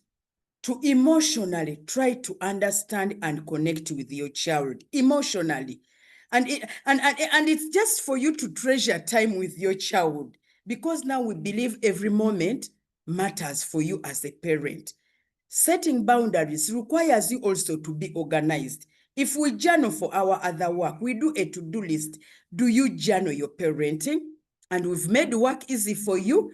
to emotionally try to understand and connect with your child emotionally. And it's just for you to treasure time with your child, because now we believe every moment matters for you as a parent. Setting boundaries requires you also to be organized. If we journal for our other work, we do a to-do list. Do you journal your parenting? And we've made work easy for you.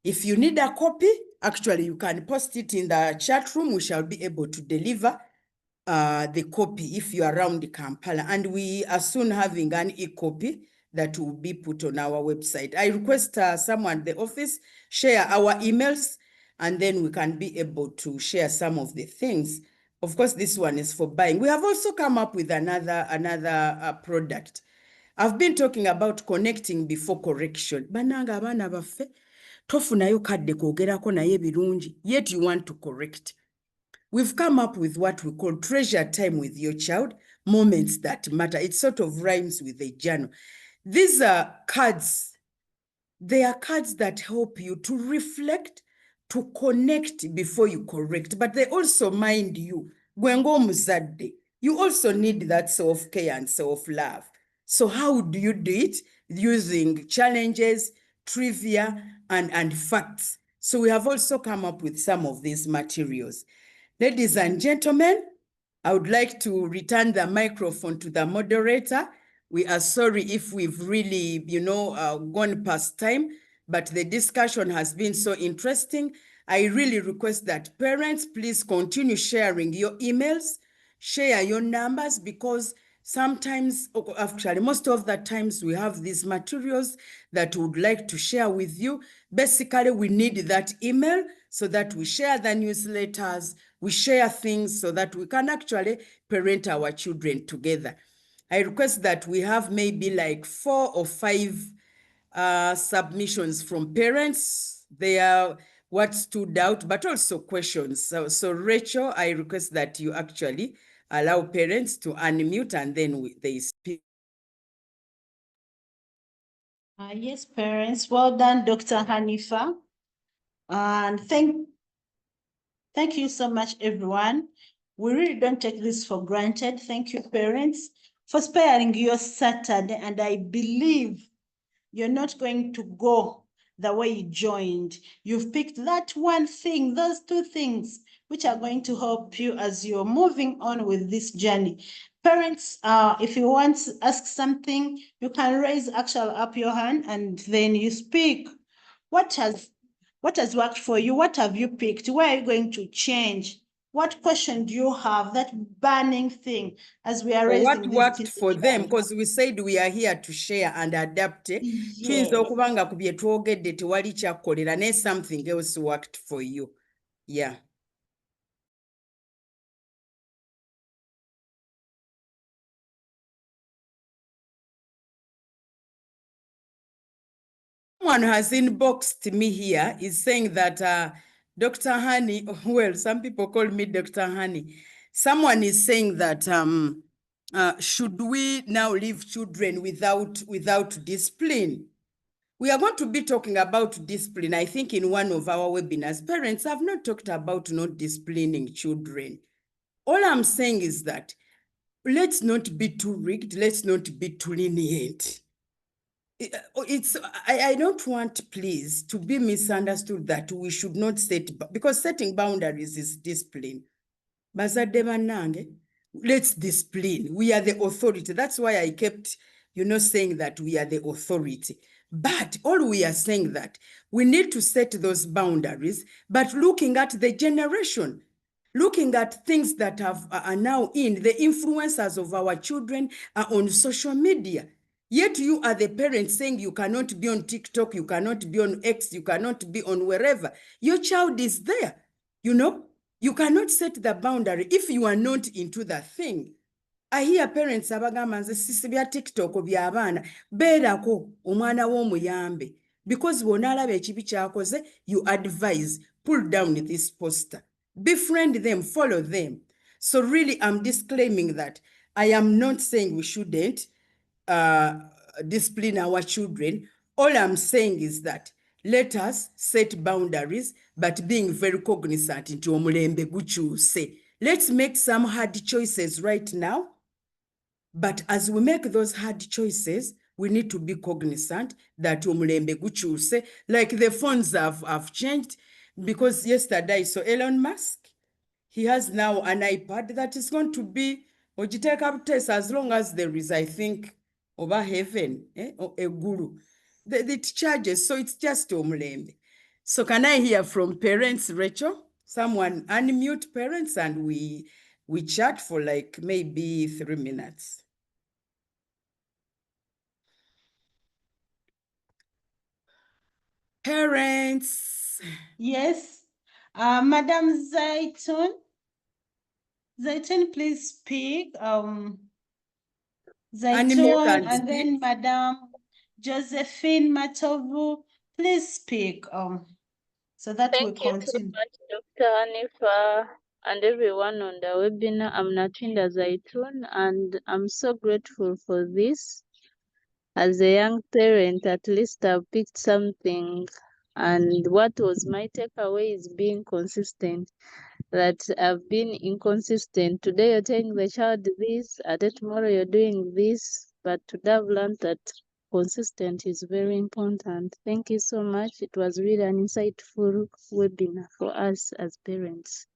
If you need a copy, actually, you can post it in the chat room. We shall be able to deliver the copy if you are around Kampala. And we are soon having an e-copy that will be put on our website. I request someone at the office share our emails, and then we can be able to share some of the things. Of course, this one is for buying. We have also come up with another product. I've been talking about connecting before correction. Bananga abana baffe tofunayo kadde kwogerako naye birungi, yet you want to correct. We've come up with what we call treasure time with your child, moments that matter. It sort of rhymes with a journal. These are cards. They are cards that help you to reflect, to connect before you correct, but they also mind you. Gwengo muzadde. You also need that self-care and self-love. So how do you do it? Using challenges, trivia, and facts. So we have also come up with some of these materials. Ladies and gentlemen, I would like to return the microphone to the moderator. We are sorry if we've really, gone past time. but the discussion has been so interesting. I really request that parents, please continue sharing your emails, share your numbers, because sometimes, actually, most of the times we have these materials that we would like to share with you. Basically, we need that email so that we share the newsletters, we share things so that we can actually parent our children together. I request that we have maybe like 4 or 5 submissions from parents. They are what stood out, but also questions. So Rachel, I request that you actually allow parents to unmute and then they speak. Yes, parents. Well done, Dr. Hannifah. And thank you so much, everyone. We really don't take this for granted. Thank you, parents, for sparing your Saturday. And I believe you're not going to go the way you joined. You've picked that one thing, those 2 things, which are going to help you as you're moving on with this journey. Parents, if you want to ask something, you can raise actually up your hand and then you speak. What has worked for you? What have you picked? Where are you going to change? What question do you have? That burning thing as we are What raising worked this for them, because we said we are here to share and adapt. Yes. Okubanga ku bye twogedde tewali kyakkolera naye something else worked for you. Yeah. Someone has inboxed me here, is saying that Dr. Honey, well, some people call me Dr. Honey. Someone is saying that should we now leave children without discipline? We are going to be talking about discipline, I think, in one of our webinars. Parents have not talked about not disciplining children. All I'm saying is that let's not be too rigged, let's not be too lenient. I don't want, please, to be misunderstood that we should not set, because setting boundaries is discipline. Bazadde bannange, let's discipline. We are the authority. That's why I kept, saying that we are the authority. But all we are saying that we need to set those boundaries, but looking at the generation, looking at things that are now in, the influencers of our children are on social media. Yet you are the parents saying you cannot be on TikTok, you cannot be on X, you cannot be on wherever. Your child is there, You cannot set the boundary if you are not into the thing. I hear parents abagamba nze sisi bya TikTok by'abaana beerako omwana w'omuyambe, because bw'onaalaba ekibi kyakoze, you advise, pull down this poster, befriend them, follow them. So really, I'm disclaiming that I am not saying we shouldn't discipline our children. All I'm saying is that let us set boundaries, but being very cognizant into omulembe gukyuse. Let's make some hard choices right now. But as we make those hard choices, we need to be cognizant that omulembe gukyuse, like the phones have changed, because yesterday I saw Elon Musk. He has now an iPad that is going to be ogiteka test as long as there is, I think, over heaven, or a guru. It charges, so it's just omulembe. So can I hear from parents, Rachel? Someone unmute parents and we chat for like maybe 3 minutes. Parents. Yes. Madam Zaitun, please speak. Zaitun, and then Madam Josephine Matovu, please speak. So that we continue. Thank you so much, Dr. Hannifah, and everyone on the webinar. I'm Natwinda Zaitun, and I'm so grateful for this. As a young parent, at least I've picked something, and what was my takeaway is being consistent. That I've been inconsistent. Today you're telling the child this, and then tomorrow you're doing this, but today I've learned that consistent is very important. Thank you so much. It was really an insightful webinar for us as parents.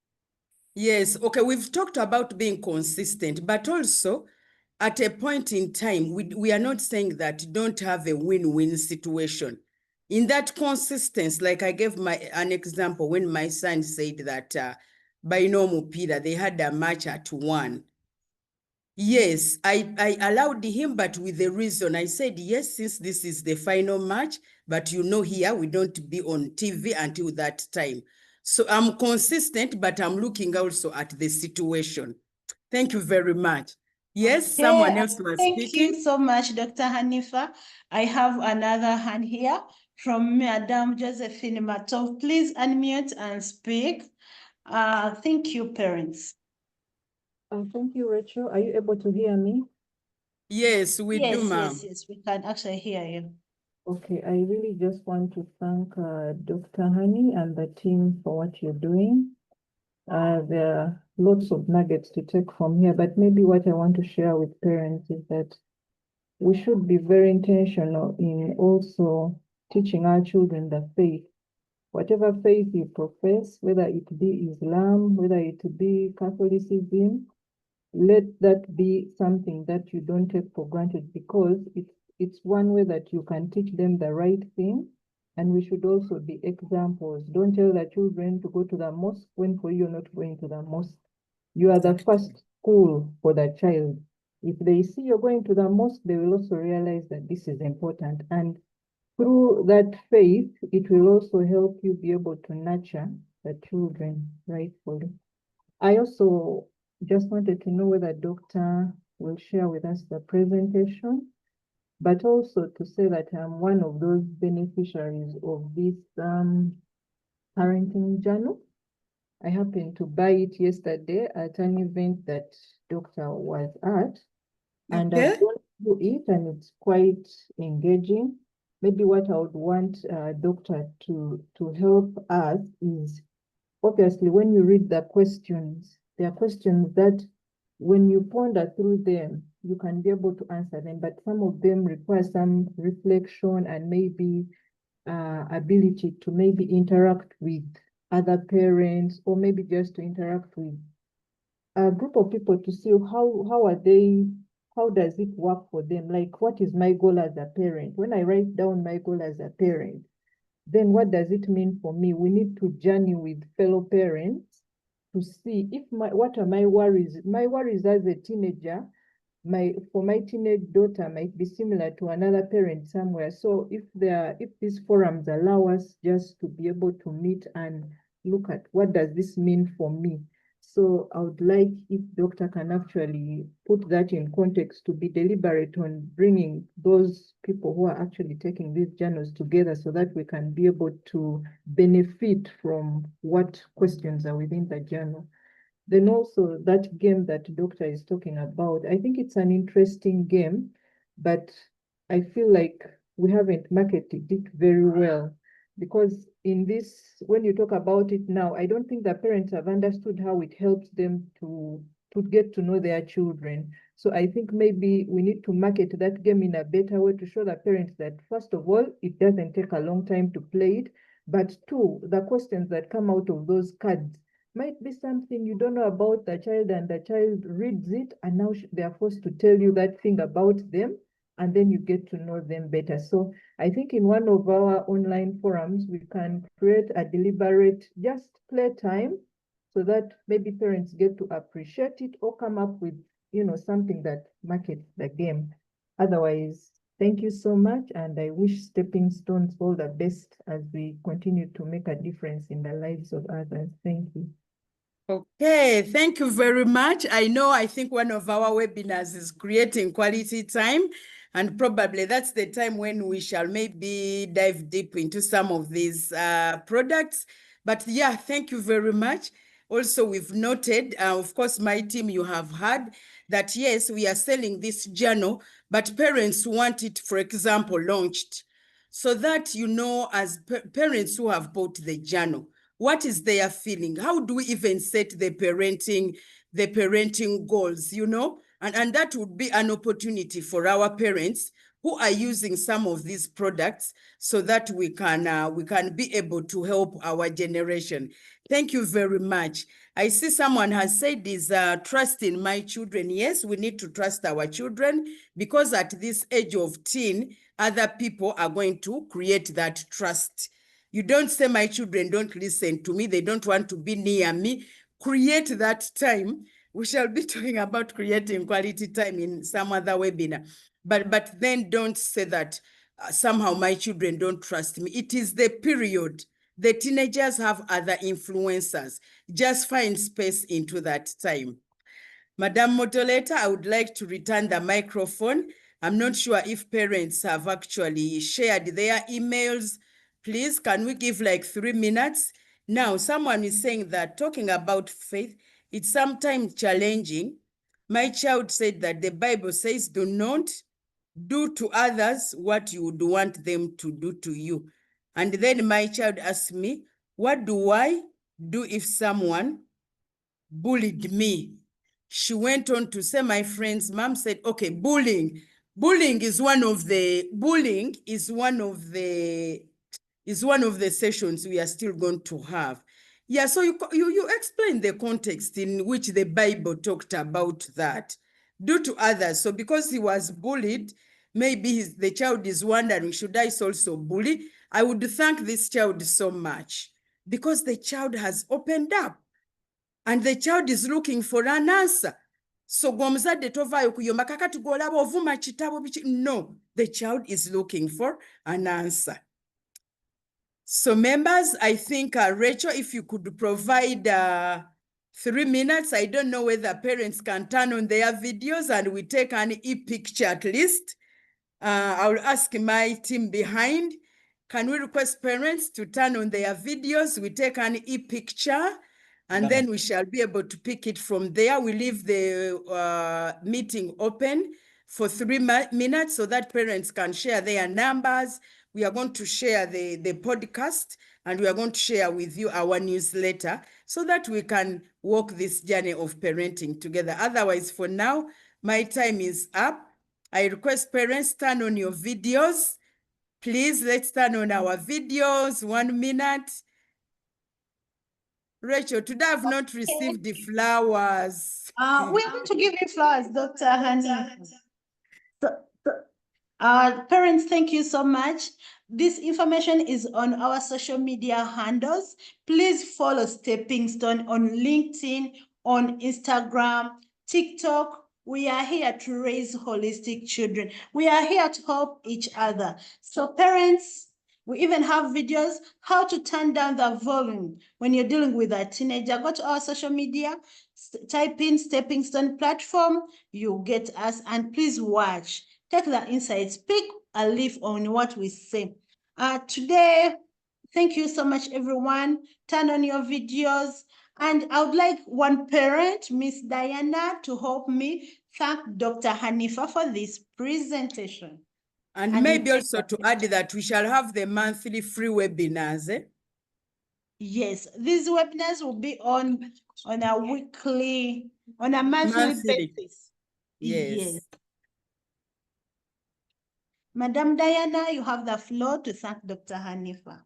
Yes, okay, we've talked about being consistent, but also at a point in time, we are not saying that don't have a win-win situation. in that consistency, like I gave an example when my son said that binomial Peter, they had a match at 1. Yes, I allowed him, but with a reason. I said, yes, since this is the final match, but here we don't be on TV until that time. So I'm consistent, but I'm looking also at the situation. Thank you very much. Yes, Okay, someone else was thank speaking. you so much, Dr. Hannifah. I have another hand here from Madam Josephine Matov. Please unmute and speak. Thank you, parents. Thank you, Rachel. Are you able to hear me? Yes, we do, ma'am. Yes, we can actually hear you. Okay, I really just want to thank Dr. Hani and the team for what you're doing. There are lots of nuggets to take from here, but maybe what I want to share with parents is that we should be very intentional in also teaching our children the faith. Whatever faith you profess, whether it be Islam, whether it be Catholicism, let that be something that you don't take for granted, because it's one way that you can teach them the right thing. And we should also be examples. Don't tell the children to go to the mosque when for you you're not going to the mosque. You are the first school for the child. If they see you're going to the mosque, they will also realize that this is important. And through that faith, it will also help you be able to nurture the children rightfully. I also just wanted to know whether Doctor will share with us the presentation, but also to say that I'm one of those beneficiaries of this parenting journal. I happened to buy it yesterday at an event that Doctor was at, and Okay. I've gone through it, and it's quite engaging. Maybe what I would want Doctor to help us is, obviously, when you read the questions, there are questions that when you ponder through them, you can be able to answer them, but some of them require some reflection and maybe ability to maybe interact with other parents, or maybe just to interact with a group of people to see how does it work for them? Like, what is my goal as a parent? When I write down my goal as a parent, then what does it mean for me? We need to journey with fellow parents to see if what are my worries. My worries as a teenager, for my teenage daughter might be similar to another parent somewhere. So if these forums allow us just to be able to meet and look at what does this mean for me. So I would like if Doctor can actually put that in context, to be deliberate on bringing those people who are actually taking these journals together so that we can be able to benefit from what questions are within the journal. Then also that game that Doctor is talking about, I think it's an interesting game, but I feel like we haven't marketed it very well, because in this, when you talk about it now, I don't think the parents have understood how it helps them to get to know their children. So I think maybe we need to market that game in a better way to show the parents that, first of all, it doesn't take a long time to play it, but two, the questions that come out of those cards might be something you don't know about the child, and the child reads it, and now they are forced to tell you that thing about them, and then you get to know them better. So I think in one of our online forums, we can create a deliberate just play time so that maybe parents get to appreciate it or come up with, something that markets the game. Otherwise, thank you so much, and I wish Stepping Stones all the best as we continue to make a difference in the lives of others. Thank you. Okay, thank you very much. I think one of our webinars is creating quality time, and probably that's the time when we shall maybe dive deep into some of these products. But yeah, thank you very much. Also, we've noted, of course, my team, you have heard that, yes, we are selling this journal, but parents want it, for example, launched. So that, as parents who have bought the journal, what is their feeling? How do we even set the parenting goals, And that would be an opportunity for our parents who are using some of these products so that we can be able to help our generation. Thank you very much. I see someone has said is trust in my children. Yes, we need to trust our children because at this age of teen, other people are going to create that trust. You don't say my children don't listen to me, they don't want to be near me. Create that time. We shall be talking about creating quality time in some other webinar. But then don't say that somehow my children don't trust me. It is the period. The teenagers have other influencers. Just find space into that time. Madam Moderator, I would like to return the microphone. I'm not sure if parents have actually shared their emails. Please, can we give like 3 minutes? Now, someone is saying that talking about faith, it's sometimes challenging. My child said that the Bible says, do not do to others what you would want them to do to you. And then my child asked me, what do I do if someone bullied me? She went on to say, my friend's mom said, okay, bullying is one of the sessions we are still going to have. Yeah, so you explain the context in which the Bible talked about that. Do to others. So because he was bullied, maybe the child is wondering, should I also bully? I would thank this child so much because the child has opened up and the child is looking for an answer. So gomuzadde tovaayo kuyomba kakati golaba ovuma kitabo biki. No, the child is looking for an answer. So members, I think Rachel, if you could provide 3 minutes, I don't know whether parents can turn on their videos and we take an e-picture at least. I'll ask my team behind. Can we request parents to turn on their videos? We take an e-picture and then we shall be able to pick it from there. We leave the meeting open for 3 minutes so that parents can share their numbers. We are going to share the podcast and we are going to share with you our newsletter so that we can walk this journey of parenting together. Otherwise, for now, my time is up. I request parents, turn on your videos. Please, let's turn on our videos. 1 minute. Rachel, today I've not received the flowers. We're going to give you flowers, Dr. Hannifah. Parents, thank you so much. This information is on our social media handles. Please follow Stepping Stone on LinkedIn, on Instagram, TikTok. We are here to raise holistic children. We are here to help each other. So parents, we even have videos how to turn down the volume when you're dealing with a teenager. Go to our social media, type in Stepping Stone platform, you get us, and please watch. Take the insights, pick a leaf on what we say. Today, thank you so much, everyone. Turn on your videos. And I would like one parent, Miss Diana, to help me thank Dr. Hannifah for this presentation. And maybe also to add that we shall have the monthly free webinars. Yes, these webinars will be on a monthly basis. Yes. Madam Diana, you have the floor to thank Dr. Hannifah.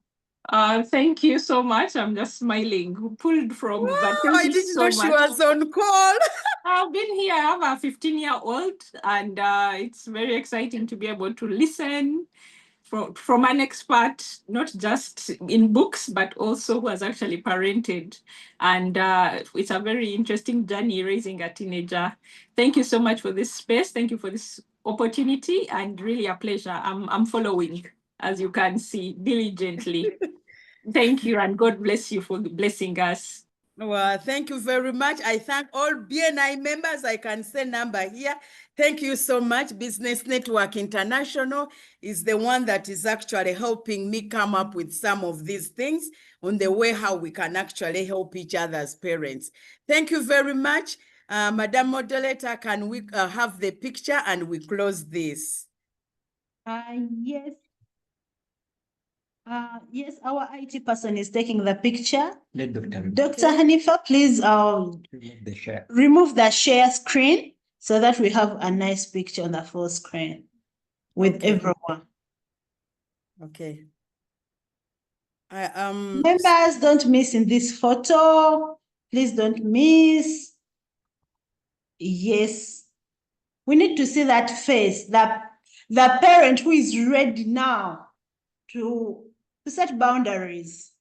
Thank you so much. I'm just smiling. Pulled from that. Thank I you didn't so know much. she was on call. I've been here. I have a 15-year-old, and it's very exciting to be able to listen from an expert, not just in books, but also who has actually parented. And it's a very interesting journey raising a teenager. Thank you so much for this space. Thank you for this opportunity, and really a pleasure. I'm following, as you can see, diligently. Thank you, and God bless you for blessing us. Well, thank you very much. I thank all BNI members. I can say number here. Thank you so much. Business Network International is the one that is actually helping me come up with some of these things on the way how we can actually help each other as parents. Thank you very much. Madam Moderator, can we have the picture and we close this? Yes. Yes, our IT person is taking the picture. Let Dr. Hannifah, please remove the share screen so that we have a nice picture on the full screen. with Okay. everyone. Okay. Members, don't miss in this photo. Please don't miss. Yes. We need to see that face, the parent who is ready now to set boundaries.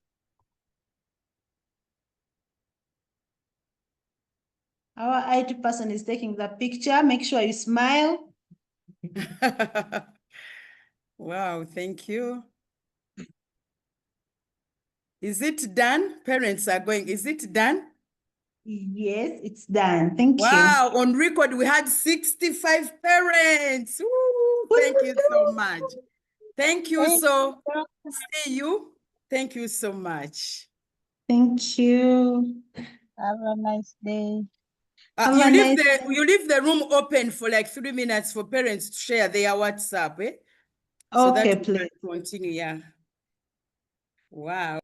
Our IT person is taking the picture. Make sure you smile. Wow, thank you. Is it done? Parents are going, is it done? Yes, it's done. Thank you. Wow, on record, we had 65 parents. Woo, thank you so much. Thank you. So, see you. Thank you so much. Thank you. Have a nice day. Have You a leave nice you leave the room open for like 3 minutes for parents to share their WhatsApp, eh? So that Okay, we please. can continue, yeah. Wow.